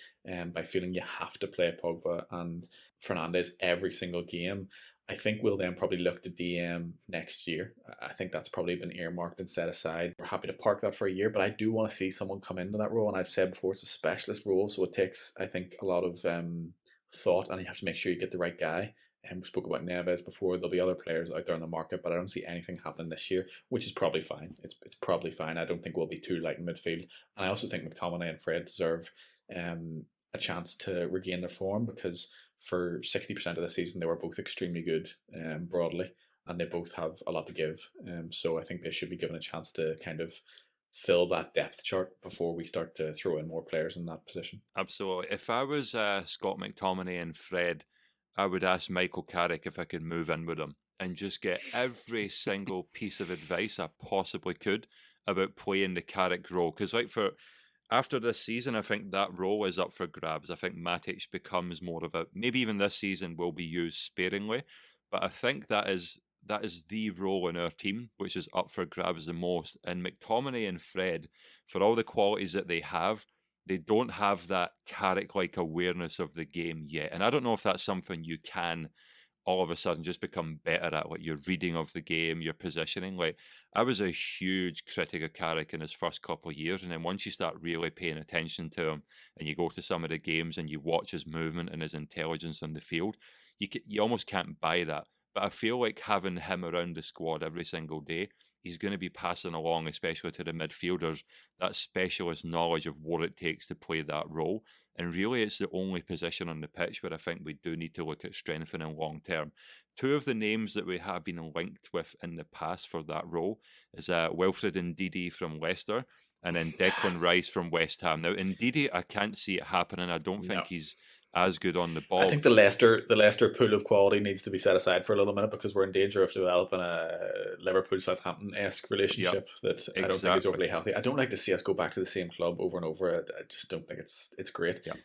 by feeling you have to play Pogba and Fernandes every single game. I think we'll then probably look to DM next year. I think that's probably been earmarked and set aside. We're happy to park that for a year, but I do want to see someone come into that role, and I've said before it's a specialist role, so it takes, I think, a lot of thought, and you have to make sure you get the right guy. And we spoke about Neves before. There'll be other players out there in the market, but I don't see anything happening this year, which is probably fine. It's probably fine. I don't think we'll be too light in midfield. And I also think McTominay and Fred deserve a chance to regain their form, because for 60% of the season they were both extremely good broadly, and they both have a lot to give. So I think they should be given a chance to kind of fill that depth chart before we start to throw in more players in that position. Absolutely. If I was Scott McTominay and Fred, I would ask Michael Carrick if I could move in with him and just get every single piece of advice I possibly could about playing the Carrick role. Because after this season, I think that role is up for grabs. I think Matic becomes more of a, maybe even this season will be used sparingly, but I think that is the role in our team which is up for grabs the most. And McTominay and Fred, for all the qualities that they don't have that Carrick-like awareness of the game yet. And I don't know if that's something you can all of a sudden just become better at, like your reading of the game, your positioning. Like, I was a huge critic of Carrick in his first couple of years, and then once you start really paying attention to him and you go to some of the games and you watch his movement and his intelligence on the field, you almost can't buy that. But I feel like having him around the squad every single day, he's going to be passing along, especially to the midfielders, that specialist knowledge of what it takes to play that role. And really, it's the only position on the pitch where I think we do need to look at strengthening long term. Two of the names that we have been linked with in the past for that role is Wilfred Ndidi from Leicester and then Declan Rice from West Ham. Now, Ndidi, I can't see it happening. I don't think he's as good on the ball. I think the Leicester pool of quality needs to be set aside for a little minute because we're in danger of developing a Liverpool-Southampton-esque relationship that I don't think is overly healthy. I don't like to see us go back to the same club over and over. I just don't think it's great. Yep.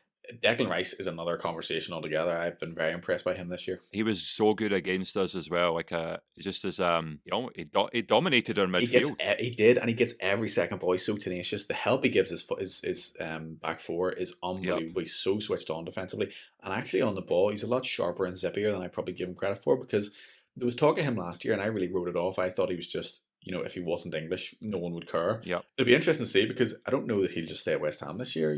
Declan Rice is another conversation altogether. I've been very impressed by him this year. He was so good against us as well. Like just as he dominated our midfield. He did, and he gets every second ball. He's so tenacious. The help he gives his back four is unbelievable. Yep. He's so switched on defensively, and actually on the ball, he's a lot sharper and zippier than I probably give him credit for. Because there was talk of him last year, and I really wrote it off. I thought he was just, if he wasn't English, no one would care. Yep. It'll be interesting to see because I don't know that he'll just stay at West Ham this year.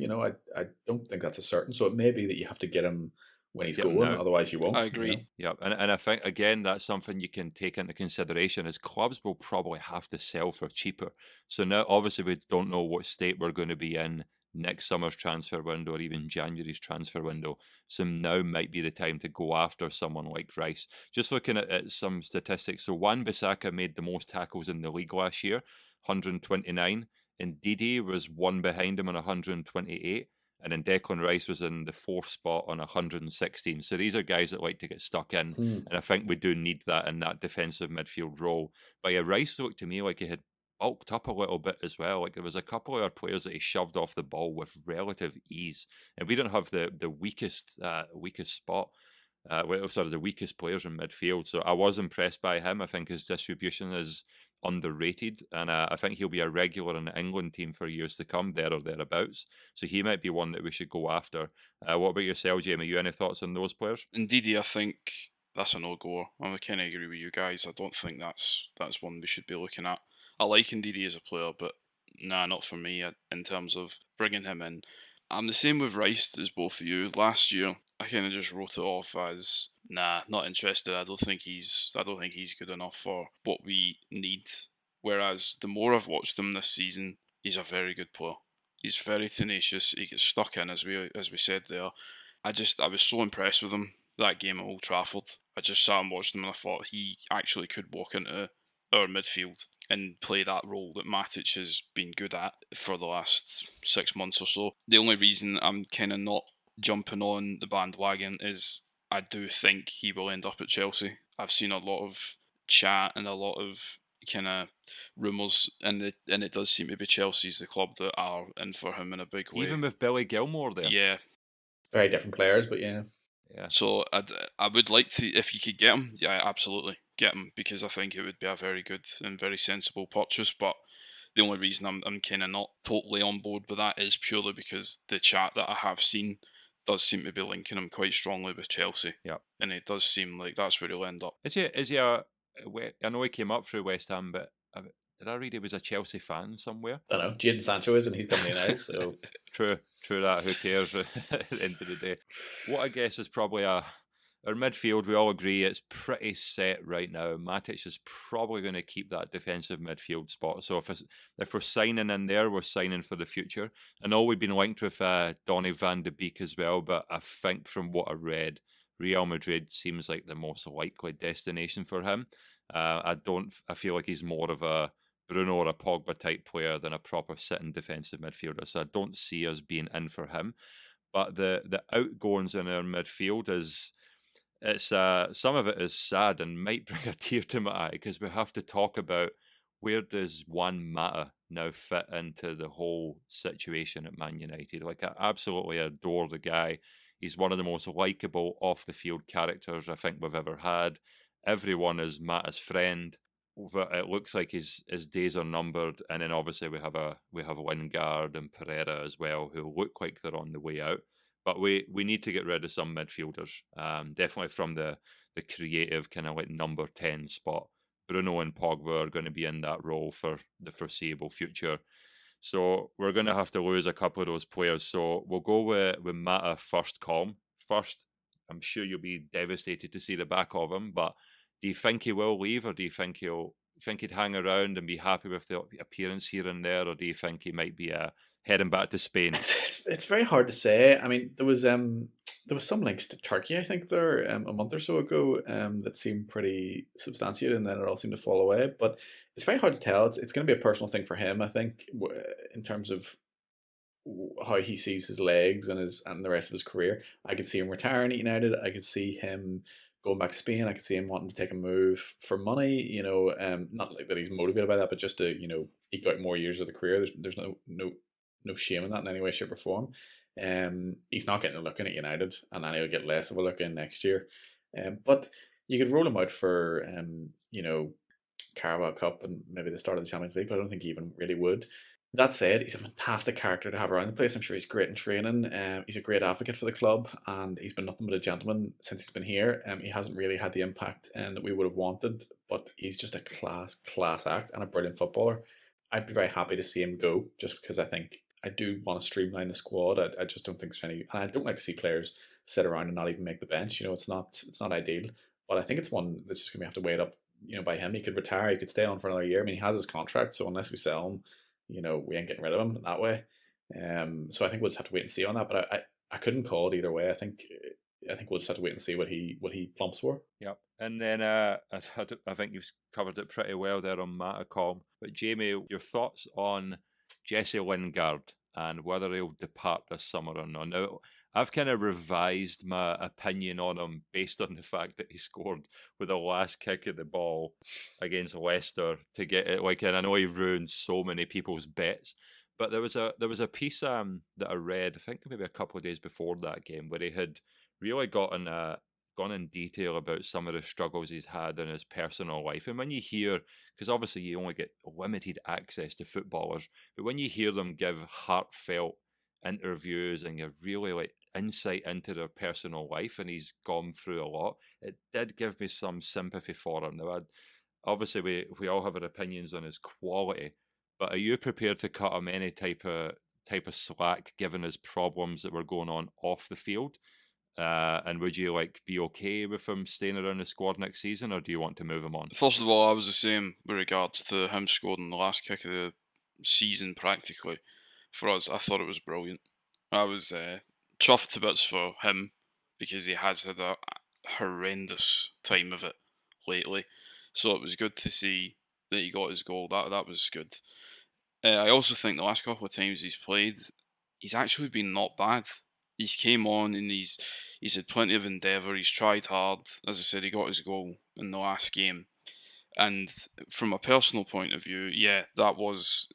I don't think that's a certain. So it may be that you have to get him when he's going, otherwise you won't. I agree. Yeah, and I think, again, that's something you can take into consideration is clubs will probably have to sell for cheaper. So now, obviously, we don't know what state we're going to be in next summer's transfer window or even January's transfer window. So now might be the time to go after someone like Rice. Just looking at some statistics. So Wan-Bissaka made the most tackles in the league last year, 129. And Ndidi was one behind him on 128. And then Declan Rice was in the fourth spot on 116. So these are guys that like to get stuck in. And I think we do need that in that defensive midfield role. But yeah, Rice looked to me like he had bulked up a little bit as well. Like there was a couple of our players that he shoved off the ball with relative ease. And we don't have the weakest spot. The weakest players in midfield. So I was impressed by him. I think his distribution is underrated, and I think he'll be a regular in the England team for years to come, there or thereabouts. So he might be one that we should go after. What about yourself, Jamie? You any thoughts on those players? Indeed, I think that's a no-goer. I kind of agree with you guys. I don't think that's one we should be looking at. I like Ndidi as a player, but nah, not for me in terms of bringing him in. I'm the same with Rice as both of you. Last year, I kind of just wrote it off as nah, not interested. I don't think he's good enough for what we need. Whereas the more I've watched him this season, he's a very good player. He's very tenacious. He gets stuck in, as we said there. I was so impressed with him that game at Old Trafford. I just sat and watched him and I thought he actually could walk into our midfield and play that role that Matic has been good at for the last 6 months or so. The only reason I'm kind of not jumping on the bandwagon is I do think he will end up at Chelsea. I've seen a lot of chat and a lot of kind of rumours, and it does seem to be Chelsea's the club that are in for him in a big way. Even with Billy Gilmore there. Yeah. Very different players, but yeah. So I would like to, if you could get him, yeah, absolutely get him, because I think it would be a very good and very sensible purchase. But the only reason I'm kind of not totally on board with that is purely because the chat that I have seen does seem to be linking him quite strongly with Chelsea. Yeah, and it does seem like that's where he'll end up. Is he I know he came up through West Ham, but did I read he was a Chelsea fan somewhere? I don't know. Jadon Sancho is, and he's coming in now. So true that. Who cares at the end of the day? What I guess is probably our midfield. We all agree it's pretty set right now. Matic is probably going to keep that defensive midfield spot. So if we're signing in there, we're signing for the future. I know we've been linked with Donny van de Beek as well, but I think from what I read, Real Madrid seems like the most likely destination for him. I feel like he's more of a Bruno or a Pogba type player than a proper sitting defensive midfielder. So I don't see us being in for him. But the outgoings in our midfield it's some of it is sad and might bring a tear to my eye, because we have to talk about where does Juan Mata now fit into the whole situation at Man United. Like, I absolutely adore the guy. He's one of the most likeable off the field characters I think we've ever had. Everyone is Mata's friend, but it looks like his days are numbered. And then obviously we have Lingard and Pereira as well, who look like they're on the way out. But we need to get rid of some midfielders, definitely from the creative kind of like number 10 spot. Bruno and Pogba are going to be in that role for the foreseeable future. So we're going to have to lose a couple of those players. So we'll go with Mata first, Colm. First, I'm sure you'll be devastated to see the back of him, but do you think he will leave, or do you think he'd hang around and be happy with the appearance here and there, or do you think he might be heading back to Spain? It's very hard to say. I mean, there was some links to Turkey, I think, there a month or so ago that seemed pretty substantiated, and then it all seemed to fall away. But it's very hard to tell. It's going to be a personal thing for him, I think, in terms of how he sees his legs and the rest of his career. I could see him retiring at United. I could see him going back to Spain. I could see him wanting to take a move for money. Not like that he's motivated by that, but just to eke out more years of the career. There's no shame in that in any way, shape, or form. He's not getting a look in at United, and then he'll get less of a look in next year. But you could roll him out for Carabao Cup and maybe the start of the Champions League, but I don't think he even really would. That said, he's a fantastic character to have around the place. I'm sure he's great in training. He's a great advocate for the club, and he's been nothing but a gentleman since he's been here. He hasn't really had the impact that we would have wanted, but he's just a class act and a brilliant footballer. I'd be very happy to see him go, just because I think I do want to streamline the squad. I just don't think there's any, and I don't like to see players sit around and not even make the bench. It's not ideal, but I think it's one that's just gonna have to wait up. By him, he could retire, he could stay on for another year. I mean, he has his contract, so unless we sell him, we ain't getting rid of him that way. So I think we'll just have to wait and see on that. But I couldn't call it either way. I think we'll just have to wait and see what he plumps for. Yep. And then I think you've covered it pretty well there on Matacom. But Jamie, your thoughts on Jesse Lingard and whether he'll depart this summer or not? Now, I've kind of revised my opinion on him based on the fact that he scored with the last kick of the ball against Leicester to get it. And I know he ruined so many people's bets. But there was a piece that I read, I think maybe a couple of days before that game, where he had really gone in detail about some of the struggles he's had in his personal life. And when you hear, because obviously you only get limited access to footballers, but when you hear them give heartfelt interviews and give really insight into their personal life, and he's gone through a lot, it did give me some sympathy for him. Now, obviously we all have our opinions on his quality, but are you prepared to cut him any type of slack given his problems that were going on off the field? And would you be okay with him staying around the squad next season, or do you want to move him on? First of all, I was the same with regards to him scoring the last kick of the season practically for us. I thought it was brilliant. I was chuffed to bits for him because he has had a horrendous time of it lately. So it was good to see that he got his goal. That was good. I also think the last couple of times he's played, he's actually been not bad. He's came on and he's had plenty of endeavour. He's tried hard. As I said, he got his goal in the last game. And from a personal point of view, yeah, it was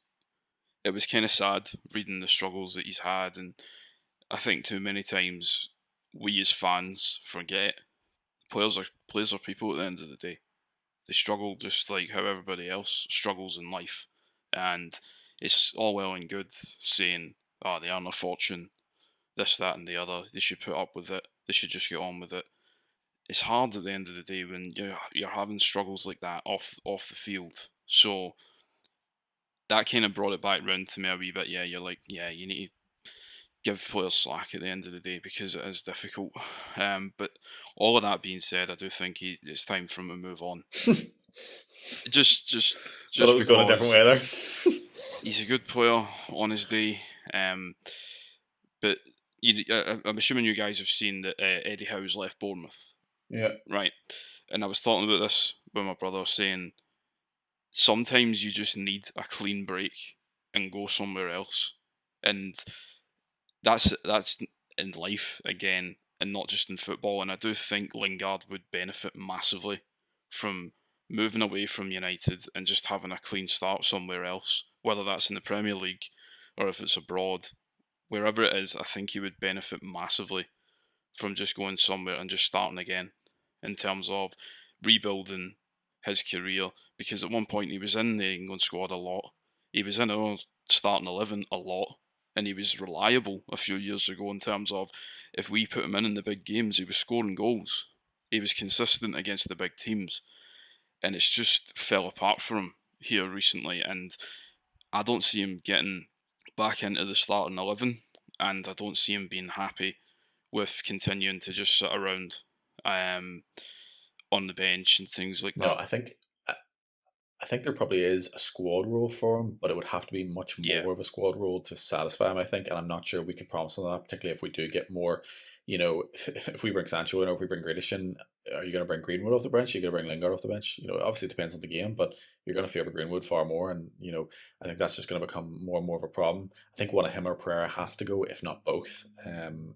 kind of sad reading the struggles that he's had, and I think too many times we as fans forget players are people at the end of the day. They struggle just like how everybody else struggles in life, and it's all well and good saying, "Oh, they earn a fortune, this, that, and the other. They should put up with it. They should just get on with it." It's hard at the end of the day when you're having struggles like that off the field. So that kind of brought it back round to me a wee bit. Yeah, you're like, yeah, you need to give players slack at the end of the day because it is difficult. But all of that being said, I do think it's time for him to move on. just well, it was going a different way there. He's a good player on his day, but I'm assuming you guys have seen that Eddie Howe's left Bournemouth. Yeah. Right. And I was talking about this with my brother, saying sometimes you just need a clean break and go somewhere else. And that's in life again, and not just in football. And I do think Lingard would benefit massively from moving away from United and just having a clean start somewhere else, whether that's in the Premier League or if it's abroad. Wherever it is, I think he would benefit massively from just going somewhere and just starting again in terms of rebuilding his career. Because at one point he was in the England squad a lot. He was in our starting 11 a lot. And he was reliable a few years ago in terms of if we put him in the big games, he was scoring goals. He was consistent against the big teams. And it's just fell apart for him here recently. And I don't see him getting back into the starting 11. And I don't see him being happy with continuing to just sit around on the bench and things like No, that. I think there probably is a squad role for him, but it would have to be much more Yeah. of a squad role to satisfy him, I think. And I'm not sure we could promise him that, particularly if we do get more, you know, if we bring Sancho in or if we bring Grealish in, are you going to bring Greenwood off the bench? Are you going to bring Lingard off the bench? You know, obviously it depends on the game, but you're going to favour Greenwood far more. And, you know, I think that's just going to become more and more of a problem. I think one of him or Pereira has to go, if not both.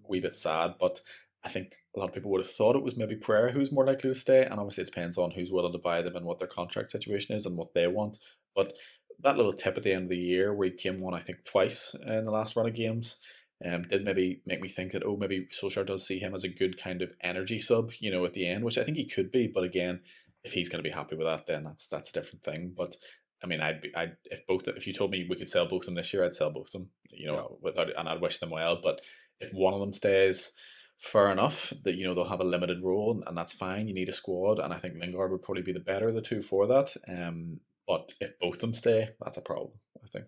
Wee bit sad, but I think a lot of people would have thought it was maybe Pereira who's more likely to stay, and obviously it depends on who's willing to buy them and what their contract situation is and what they want. But that little tip at the end of the year where he came on, I think, twice in the last run of games, did maybe make me think that, oh, maybe Solskjaer does see him as a good kind of energy sub, you know, at the end, which I think he could be. But again, if he's going to be happy with that, then that's a different thing. But I mean, if you told me we could sell both of them this year, I'd sell both of them, you know, and I'd wish them well. But if one of them stays, fair enough that, you know, they'll have a limited role, and that's fine. You need a squad, and I think Lingard would probably be the better of the two for that. But if both of them stay, that's a problem, I think.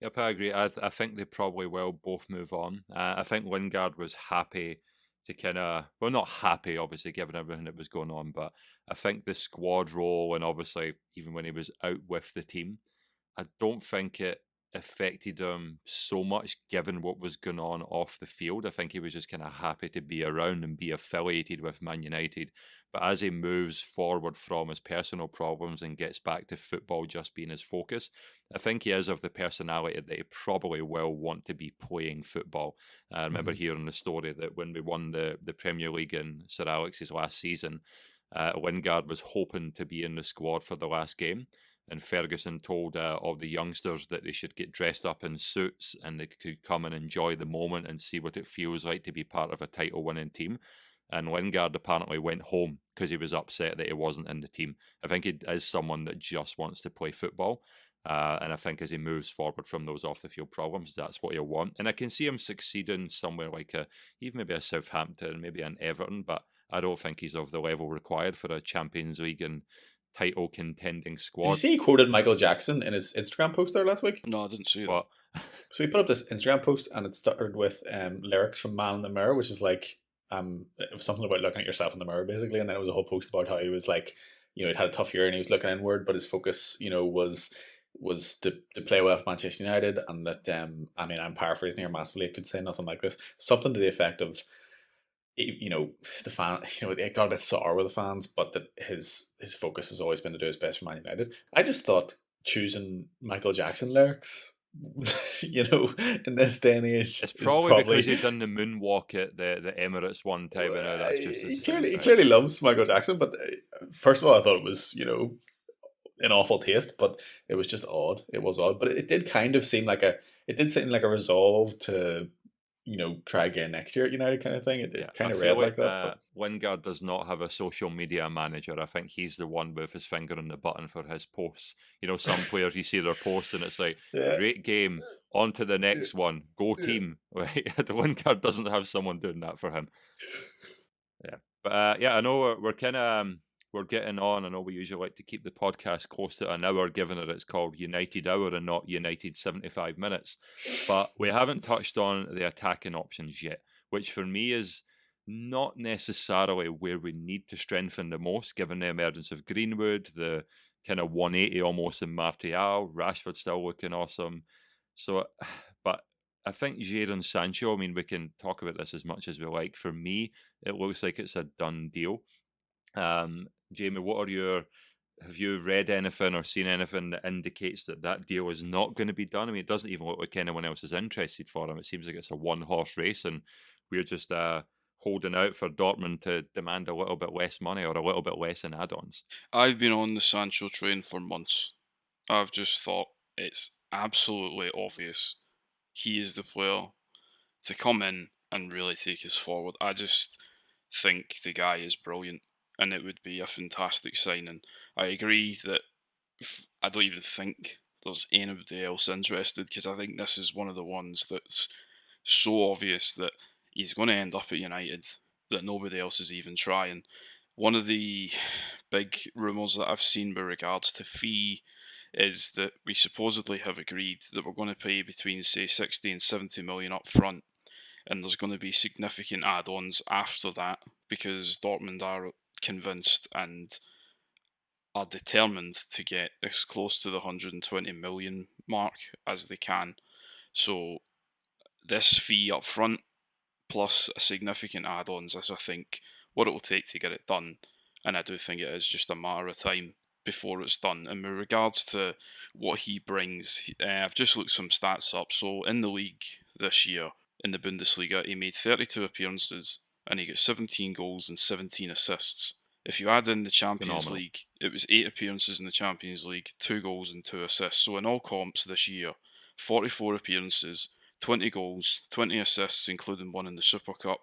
Yep, I agree. I think they probably will both move on. I think Lingard was happy to kind of, well, not happy, obviously, given everything that was going on, but I think the squad role, and obviously even when he was out with the team, I don't think it affected him so much given what was going on off the field. I think he was just kind of happy to be around and be affiliated with Man United. But as he moves forward from his personal problems and gets back to football just being his focus, I think he is of the personality that he probably will want to be playing football. I remember hearing the story that when we won the Premier League in Sir Alex's last season, Lingard was hoping to be in the squad for the last game. And Ferguson told all the youngsters that they should get dressed up in suits and they could come and enjoy the moment and see what it feels like to be part of a title-winning team. And Lingard apparently went home because he was upset that he wasn't in the team. I think he is someone that just wants to play football. And I think as he moves forward from those off-the-field problems, that's what he'll want. And I can see him succeeding somewhere like even maybe a Southampton, maybe an Everton, but I don't think he's of the level required for a Champions League and title contending squad. Did you see he quoted Michael Jackson in his Instagram post there last week? No, I didn't see What? So he put up this Instagram post, and it started with lyrics from Man in the Mirror, which is like it was something about looking at yourself in the mirror, basically. And then it was a whole post about how he was like, you know, he'd had a tough year and he was looking inward, but his focus, you know, was to play well with Manchester United, and that I mean, I'm paraphrasing here massively. I could say nothing like this, something to the effect of, you know, the fan, you know, it got a bit sour with the fans, but that his focus has always been to do his best for Man United. I just thought choosing Michael Jackson lyrics, you know, in this day and age, It's probably because he'd done the moonwalk at the Emirates one time. I know that's just he clearly loves Michael Jackson, but first of all, I thought it was, you know, an awful taste, but it was just odd. It was odd, but it did kind of seem like a resolve to, you know, try again next year at United kind of thing. It kind of read like that. But Lingard does not have a social media manager. I think he's the one with his finger on the button for his posts. You know, some players, you see their post and it's like, great game, on to the next one, go team. Right? The Lingard doesn't have someone doing that for him. Yeah, but I know we're kind of we're getting on. I know we usually like to keep the podcast close to an hour, given that it's called United Hour and not United 75 Minutes. But we haven't touched on the attacking options yet, which for me is not necessarily where we need to strengthen the most, given the emergence of Greenwood, the kind of 180 almost in Martial, Rashford still looking awesome. So, but I think Jadon Sancho, I mean, we can talk about this as much as we like. For me, it looks like it's a done deal. Jamie, what are your have you read anything or seen anything that indicates that deal is not going to be done? I mean, it doesn't even look like anyone else is interested for him. It seems like it's a one-horse race, and we're just holding out for Dortmund to demand a little bit less money or a little bit less in add-ons. I've been on the Sancho train for months. I've just thought it's absolutely obvious he is the player to come in and really take us forward. I just think the guy is brilliant, and it would be a fantastic signing. I agree that I don't even think there's anybody else interested, because I think this is one of the ones that's so obvious that he's going to end up at United that nobody else is even trying. One of the big rumours that I've seen with regards to fee is that we supposedly have agreed that we're going to pay between, say, 60 and 70 million up front, and there's going to be significant add-ons after that, because Dortmund are convinced and are determined to get as close to the 120 million mark as they can. So this fee up front plus a significant add-ons is, I think, what it will take to get it done, and I do think it is just a matter of time before it's done. And with regards to what he brings, I've just looked some stats up. So in the league this year, in the Bundesliga, he made 32 appearances and he got 17 goals and 17 assists. If you add in the Champions Phenomenal. League, it was 8 appearances in the Champions League, 2 goals and 2 assists. So in all comps this year, 44 appearances, 20 goals, 20 assists, including one in the Super Cup,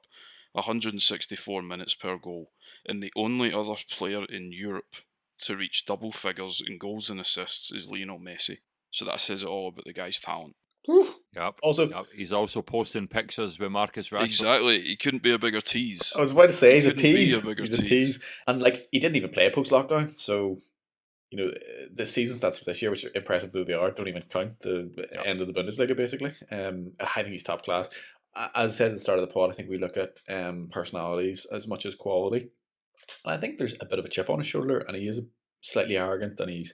164 minutes per goal, and the only other player in Europe to reach double figures in goals and assists is Lionel Messi. So that says it all about the guy's talent. Yep. Also, Yep. He's also posting pictures with Marcus Rashford. Exactly. He couldn't be a bigger tease. I was about to say he's a Couldn't be tease. a bigger He's a tease. tease, and like he didn't even play post lockdown. So you know the season stats for this year, which are impressive though they are, don't even count the end of the Bundesliga. Basically, I think he's top class. As I said at the start of the pod, I think we look at personalities as much as quality. And I think there's a bit of a chip on his shoulder, and he is slightly arrogant, and he's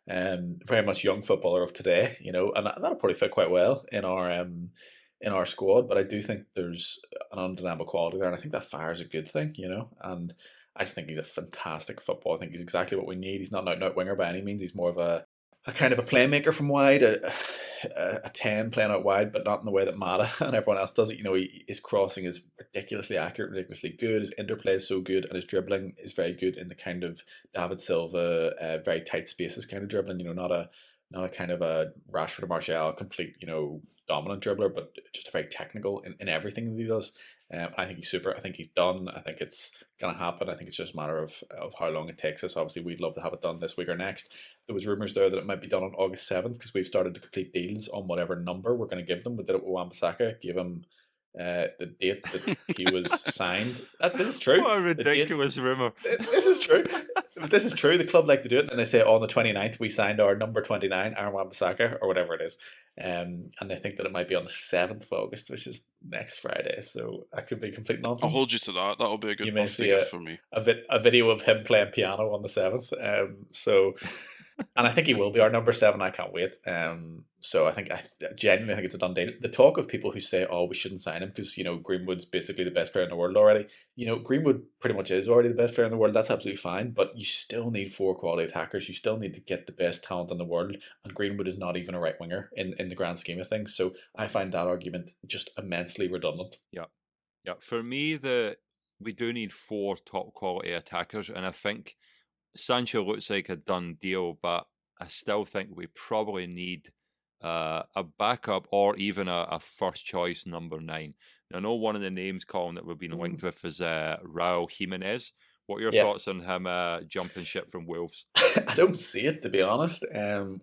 very much young footballer of today, you know, and that'll probably fit quite well in our squad. But I do think there's an undeniable quality there, and I think that fire is a good thing, you know. And I just think he's a fantastic footballer. I think he's exactly what we need. He's not an out winger by any means. He's more of a kind of a playmaker from wide, a 10 playing out wide, but not in the way that Mata and everyone else does it. You know, his crossing is ridiculously accurate, ridiculously good. His interplay is so good, and his dribbling is very good in the kind of David Silva, very tight spaces kind of dribbling. You know, not a kind of a Rashford or Martial complete, you know, dominant dribbler, but just a very technical in everything that he does. I think he's super. I think he's done. I think it's going to happen. I think it's just a matter of how long it takes us. Obviously, we'd love to have it done this week or next. There was rumours there that it might be done on August 7th because we've started to complete deals on whatever number we're going to give them. We did it with Wan-Bissaka, gave him the date that he was signed. This is true. What a ridiculous rumour. This is true. This is true. The club like to do it, and they say on the 29th we signed our number 29, Aaron Wan-Bissaka, or whatever it is. And they think that it might be on the 7th of August, which is next Friday. So that could be complete nonsense. I'll hold you to that. That'll be a good You may birthday see gift for me. a video of him playing piano on the 7th. And I think he will be our number 7. I can't wait. So I genuinely think it's a done deal. The talk of people who say, "Oh, we shouldn't sign him because you know Greenwood's basically the best player in the world already." You know, Greenwood pretty much is already the best player in the world. That's absolutely fine. But you still need 4 quality attackers. You still need to get the best talent in the world. And Greenwood is not even a right winger in the grand scheme of things. So I find that argument just immensely redundant. Yeah. For me, we do need 4 top quality attackers, and I think Sancho looks like a done deal, but I still think we probably need a backup or even a first choice number 9. Now, I know one of the names, Colin, that we've been linked with is Raul Jimenez. What are your thoughts on him jumping ship from Wolves? I don't see it, to be honest.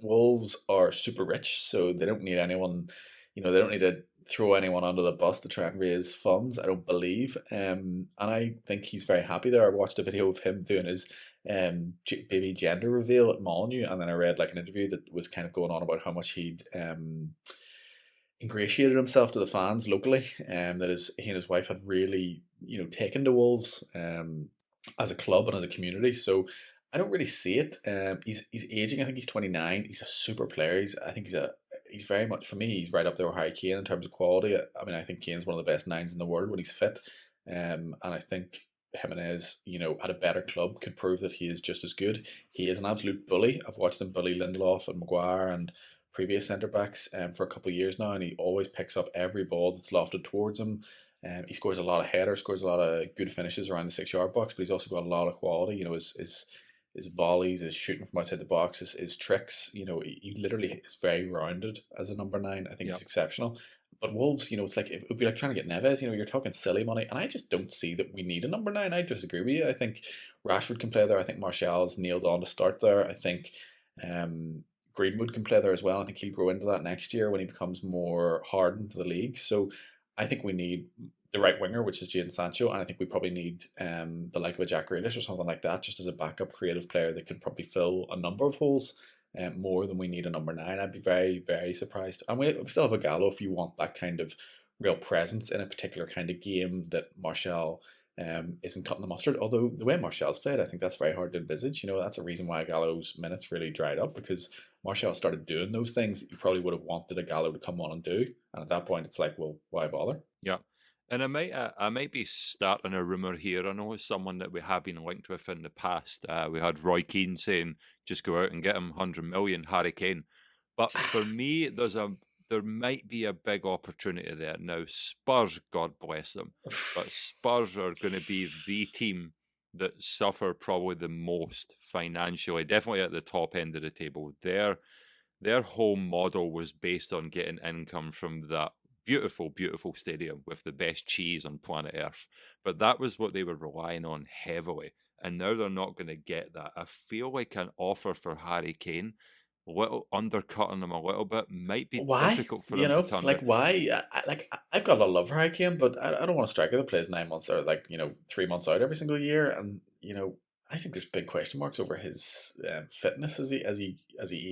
Wolves are super rich, so they don't need anyone. You know, they don't need to throw anyone under the bus to try and raise funds. I don't believe. And I think he's very happy there. I watched a video of him doing his baby gender reveal at Molyneux, and then I read like an interview that was kind of going on about how much he'd ingratiated himself to the fans locally, and that he and his wife had really, you know, taken to Wolves as a club and as a community. So I don't really see it. He's aging. I think he's 29. He's a super player. I think he's very much, for me, he's right up there with Harry Kane in terms of quality. I mean, I think Kane's one of the best 9s in the world when he's fit. And I think Jimenez, at a better club could prove that he is just as good. He is an absolute bully. I've watched him bully Lindelof and Maguire and previous centre backs for a couple of years now, and he always picks up every ball that's lofted towards him. He scores a lot of headers, scores a lot of good finishes around the 6 yard box, but he's also got a lot of quality. His volleys, his shooting from outside the box, his tricks. He literally is very rounded as a number 9. I think Yeah. he's exceptional. But Wolves, it's like it would be like trying to get Neves. You're talking silly money, and I just don't see that we need a number 9. I disagree with you. I think Rashford can play there. I think Martial's nailed on to start there. I think Greenwood can play there as well. I think he'll grow into that next year when he becomes more hardened to the league. So I think we need the right winger, which is Jadon Sancho, and I think we probably need the like of a Jack Grealish or something like that, just as a backup creative player that can probably fill a number of holes. More than we need a number 9. I'd be very, very surprised. And we still have a Gallo if you want that kind of real presence in a particular kind of game that Martial isn't cutting the mustard. Although the way Martial's played, I think that's very hard to envisage. That's a reason why Gallo's minutes really dried up, because Martial started doing those things that you probably would have wanted a Gallo to come on and do. And at that point, it's like, well, why bother? Yeah. And I might be starting a rumour here. I know it's someone that we have been linked with in the past. We had Roy Keane saying, just go out and get him 100 million, Harry Kane. But for me, there might be a big opportunity there. Now, Spurs, God bless them, but Spurs are going to be the team that suffer probably the most financially, definitely at the top end of the table. Their whole model was based on getting income from that beautiful, beautiful stadium with the best cheese on planet Earth. But that was what they were relying on heavily. And now they're not going to get that. I feel like an offer for Harry Kane, undercutting him a little bit, might be difficult for him to turn like down. why? I've got a lot of love for Harry Kane, but I don't want a striker that plays 9 months or 3 months out every single year. And I think there's big question marks over his fitness as he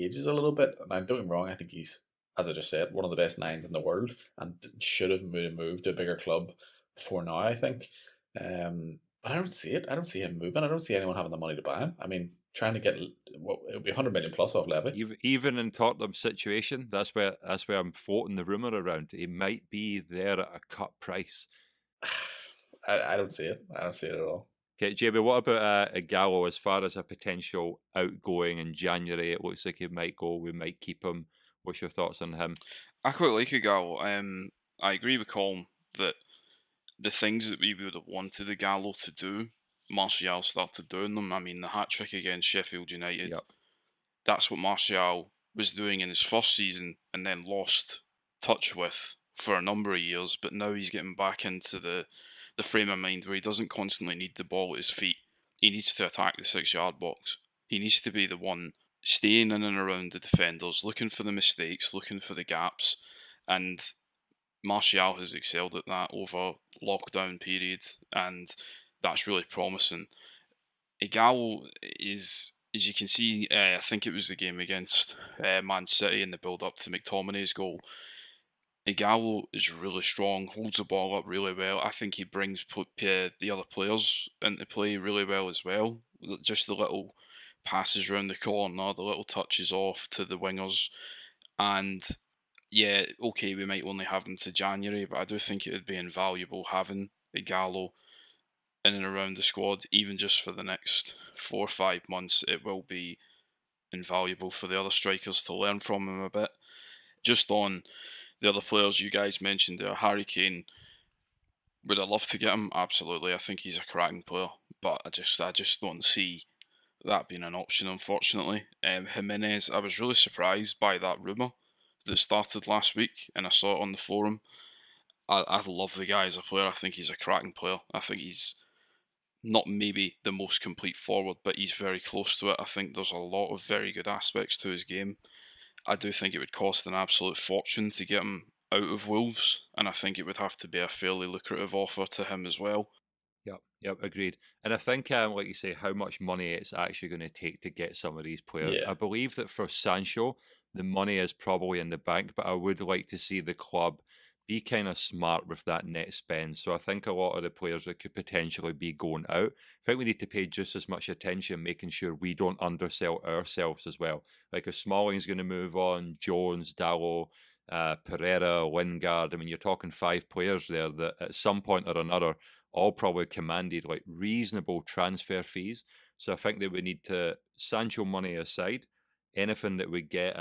ages a little bit. And don't get me wrong, I think he's, as I just said, one of the best 9s in the world, and should have moved to a bigger club before now, I think. But I don't see it. I don't see him moving. I don't see anyone having the money to buy him. I mean, trying to get it would be 100 million plus off Levy. Even in Tottenham's situation, that's where I'm floating the rumour around. He might be there at a cut price. I don't see it. I don't see it at all. Okay, Jamie, what about a Gallo as far as a potential outgoing in January? It looks like he might go. We might keep him. What's your thoughts on him? I quite like a Gallo. I agree with Colm that the things that we would have wanted the Gallo to do, Martial started doing them. I mean, the hat-trick against Sheffield United, Yep. That's what Martial was doing in his first season and then lost touch with for a number of years. But now he's getting back into the frame of mind where he doesn't constantly need the ball at his feet. He needs to attack the 6 yard box. He needs to be the one staying in and around the defenders, looking for the mistakes, looking for the gaps. And Martial has excelled at that over lockdown period, and that's really promising. Igalo is, as you can see, I think it was the game against Man City in the build-up to McTominay's goal. Igalo is really strong, holds the ball up really well. I think he brings the other players into play really well as well. Just the little passes around the corner, the little touches off to the wingers. And yeah, okay, we might only have him to January, but I do think it would be invaluable having Igalo in and around the squad, even just for the next 4 or 5 months. It will be invaluable for the other strikers to learn from him a bit. Just on the other players you guys mentioned there, Harry Kane, would I love to get him? Absolutely. I think he's a cracking player, but I just don't see that being an option, unfortunately. Jimenez, I was really surprised by that rumour that started last week, and I saw it on the forum. I love the guy as a player. I think he's a cracking player. I think he's not maybe the most complete forward, but he's very close to it. I think there's a lot of very good aspects to his game. I do think it would cost an absolute fortune to get him out of Wolves, and I think it would have to be a fairly lucrative offer to him as well. Yep, agreed. And I think, like you say, how much money it's actually going to take to get some of these players. Yeah. I believe that for Sancho, the money is probably in the bank, but I would like to see the club be kind of smart with that net spend. So I think a lot of the players that could potentially be going out, I think we need to pay just as much attention, making sure we don't undersell ourselves as well. Like if Smalling's going to move on, Jones, Dalot, Pereira, Lingard, I mean, you're talking 5 players there that at some point or another all probably commanded like reasonable transfer fees. So I think that we need to, Sancho money aside, anything that we get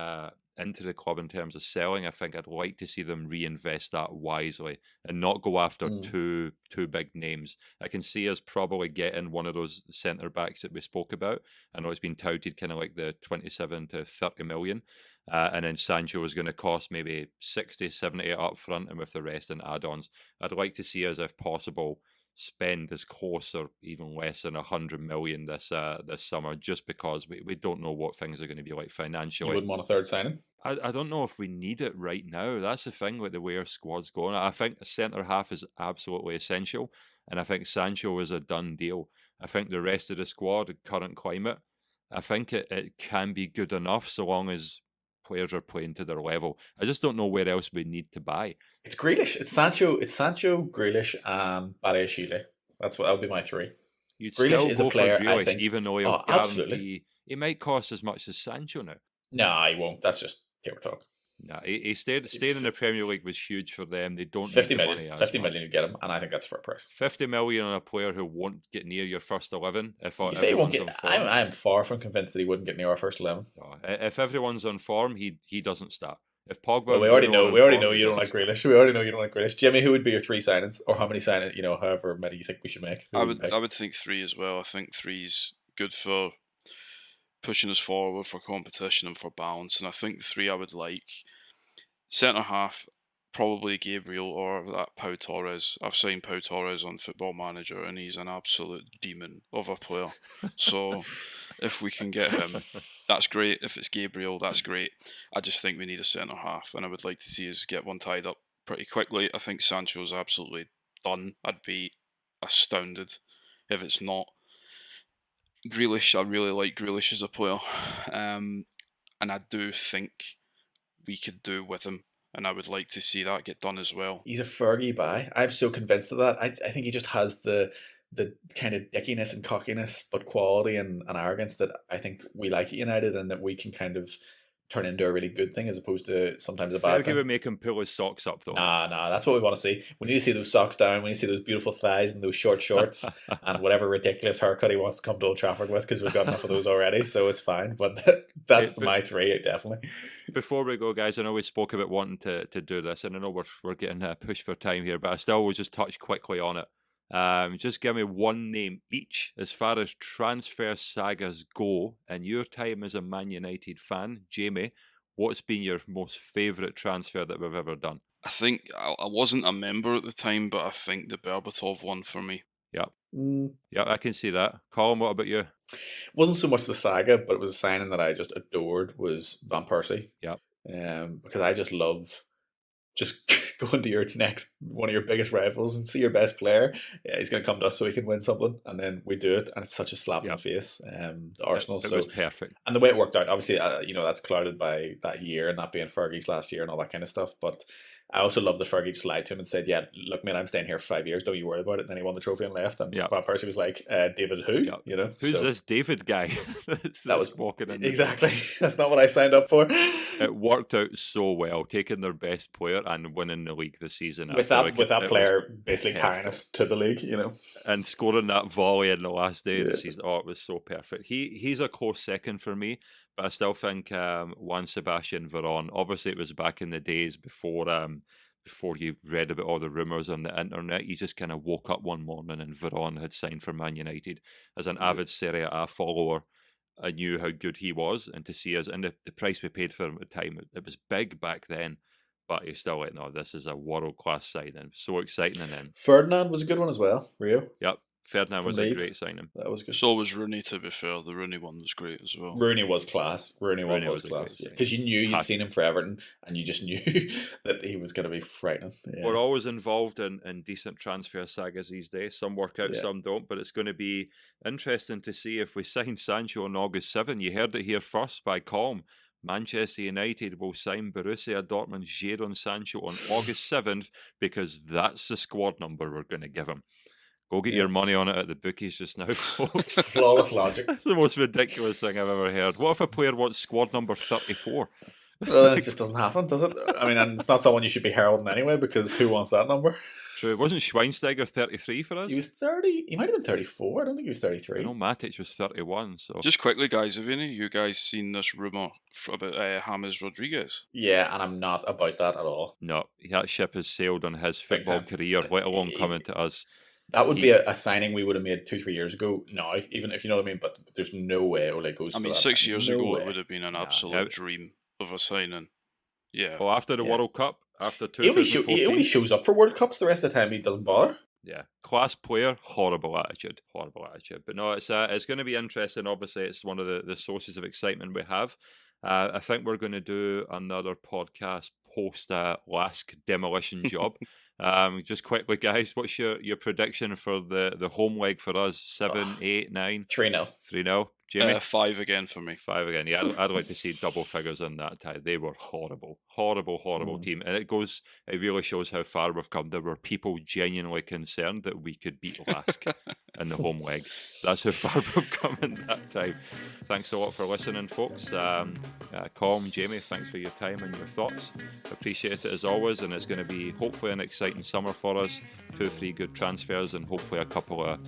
into the club in terms of selling, I think I'd like to see them reinvest that wisely and not go after two big names. I can see us probably getting one of those centre backs that we spoke about. I know it's been touted kind of like the 27 to 30 million. And then Sancho is going to cost maybe 60, 70 up front and with the rest in add-ons. I'd like to see us, if possible, spend as close or even less than 100 million this summer, just because we don't know what things are going to be like financially. You wouldn't want a third signing? I don't know if we need it right now. That's the thing with the way our squad's going. I think a centre half is absolutely essential, and I think Sancho is a done deal. I think the rest of the squad, current climate, I think it can be good enough so long as players are playing to their level. I just don't know where else we need to buy. It's Grealish. It's Sancho, Grealish, and Badiashile. That'll be my three. You'd Grealish still is go a player, for Grealish, I think. even though he'll guarantee he might cost as much as Sancho now. No, he won't. That's just paper talk. No, he staying in the Premier League was huge for them. They don't 50 need the million. money 50 million to get him, and I think that's a fair price. 50 million on a player who won't get near your first 11. If you say he won't get, I'm far from convinced that he wouldn't get near our first 11. No, if everyone's on form, he doesn't start. If Pogba, well, we already know you don't like Grealish. We already know you don't like Grealish. Jimmy, who would be your three signings, or how many signings? However many you think we should make. I would think three as well. I think three's good for pushing us forward, for competition and for balance. And I think the three I would like: centre half, probably Gabriel or that Pau Torres. I've signed Pau Torres on Football Manager, and he's an absolute demon of a player. So if we can get him, that's great. If it's Gabriel, that's great. I just think we need a centre half, and I would like to see us get one tied up pretty quickly. I think Sancho's absolutely done. I'd be astounded if it's not. Grealish, I really like Grealish as a player, and I do think we could do with him, and I would like to see that get done as well. He's a Fergie buy. I'm so convinced of that. I think he just has the kind of dickiness and cockiness, but quality and arrogance that I think we like at United, and that we can kind of turn into a really good thing as opposed to sometimes a bad thing. Fergie would make him pull his socks up though. Nah, that's what we want to see. We need to see those socks down. We need to see those beautiful thighs and those short shorts and whatever ridiculous haircut he wants to come to Old Trafford with, because we've got enough of those already, so it's fine. But that's my three, definitely. Before we go, guys, I know we spoke about wanting to do this, and I know we're getting pushed for time here, but I still will just touch quickly on it. Just give me one name each as far as transfer sagas go. In your time as a Man United fan, Jamie, what's been your most favourite transfer that we've ever done? I think I wasn't a member at the time, but I think the Berbatov one for me. Yep. Yeah, I can see that. Colm, what about you? Wasn't so much the saga, but it was a signing that I just adored, was Van Persie. Yep. Because I just love just going to your next one of your biggest rivals and see your best player. Yeah, he's going to come to us so he can win something, and then we do it, and it's such a slap in the face. Arsenal, it was perfect, and the way it worked out. Obviously, that's clouded by that year and that being Fergie's last year and all that kind of stuff. But I also love that Fergie just lied to him and said, "Yeah, look, man, I'm staying here for 5 years. Don't you worry about it." And then he won the trophy and left. And Van Persie was like, "David, who? Yep. Who's this David guy?" that was walking in. Exactly. That's not what I signed up for. It worked out so well, taking their best player and winning the league this season. With that player basically carrying us to the league, and scoring that volley in the last day of the season. Oh, it was so perfect. He's a close second for me. But I still think Juan Sebastian Veron. Obviously, it was back in the days before you read about all the rumours on the internet. You just kind of woke up one morning and Veron had signed for Man United. As an avid Serie A follower, I knew how good he was, and to see us, and the price we paid for him at the time, it was big back then. But you're still like, no, this is a world-class signing. So exciting. And then Ferdinand was a good one as well, Rio. Yep. Ferdinand was a great signing. That was good. So was Rooney, to be fair. The Rooney one was great as well. Rooney was class. Rooney was class. Because you knew you'd seen him for Everton, and you just knew that he was going to be frightening. Yeah. We're always involved in decent transfer sagas these days. Some work out, some don't. But it's going to be interesting to see if we sign Sancho on August 7. You heard it here first by Colm. Manchester United will sign Borussia Dortmund's Jadon Sancho on August 7th because that's the squad number we're going to give him. Go get your money on it at the bookies just now, folks. Flawless logic. That's the most ridiculous thing I've ever heard. What if a player wants squad number 34? Well, then it just doesn't happen, does it? I mean, and it's not someone you should be heralding anyway, because who wants that number? True. Wasn't Schweinsteiger 33 for us? He was 30. He might have been 34. I don't think he was 33. I know Matic was 31. So Just quickly, guys, have any of you guys seen this rumour about James Rodriguez? Yeah, and I'm not about that at all. no, that ship has sailed on his football time. career, let alone coming to us. That would be a signing we would have made 2-3 years ago now, even if you know what I mean, but there's no way Ole goes I for mean, that. 6 years No ago, way. it would have been an Nah. absolute dream of a signing. Yeah. Well, after the Yeah. World Cup, after He only 2014, shows up for World Cups. The rest of the time, he doesn't bother. yeah, class player, horrible attitude. But no, it's going to be interesting. Obviously, it's one of the sources of excitement we have. I think we're going to do another podcast post Lask demolition job. Just quickly, guys, what's your prediction for the home leg for us? 7, 8, 9, 3-0. 3-0. Jamie? 5 again for me. 5 again. Yeah, I'd like to see double figures on that tie. They were horrible team, and it really shows how far we've come. There were people genuinely concerned that we could beat Lask in the home leg. That's how far we've come in that time. Thanks a lot for listening, folks. Colm, Jamie, thanks for your time and your thoughts. Appreciate it as always, and it's going to be hopefully an exciting summer for us. 2 or 3 good transfers, and hopefully a couple of,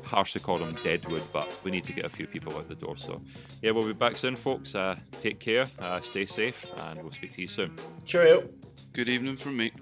harsh to call them deadwood, but we need to get a few people out the door. So yeah, we'll be back soon, folks. Take care, stay safe, and we'll speak to you soon. Cheerio. Good evening from me.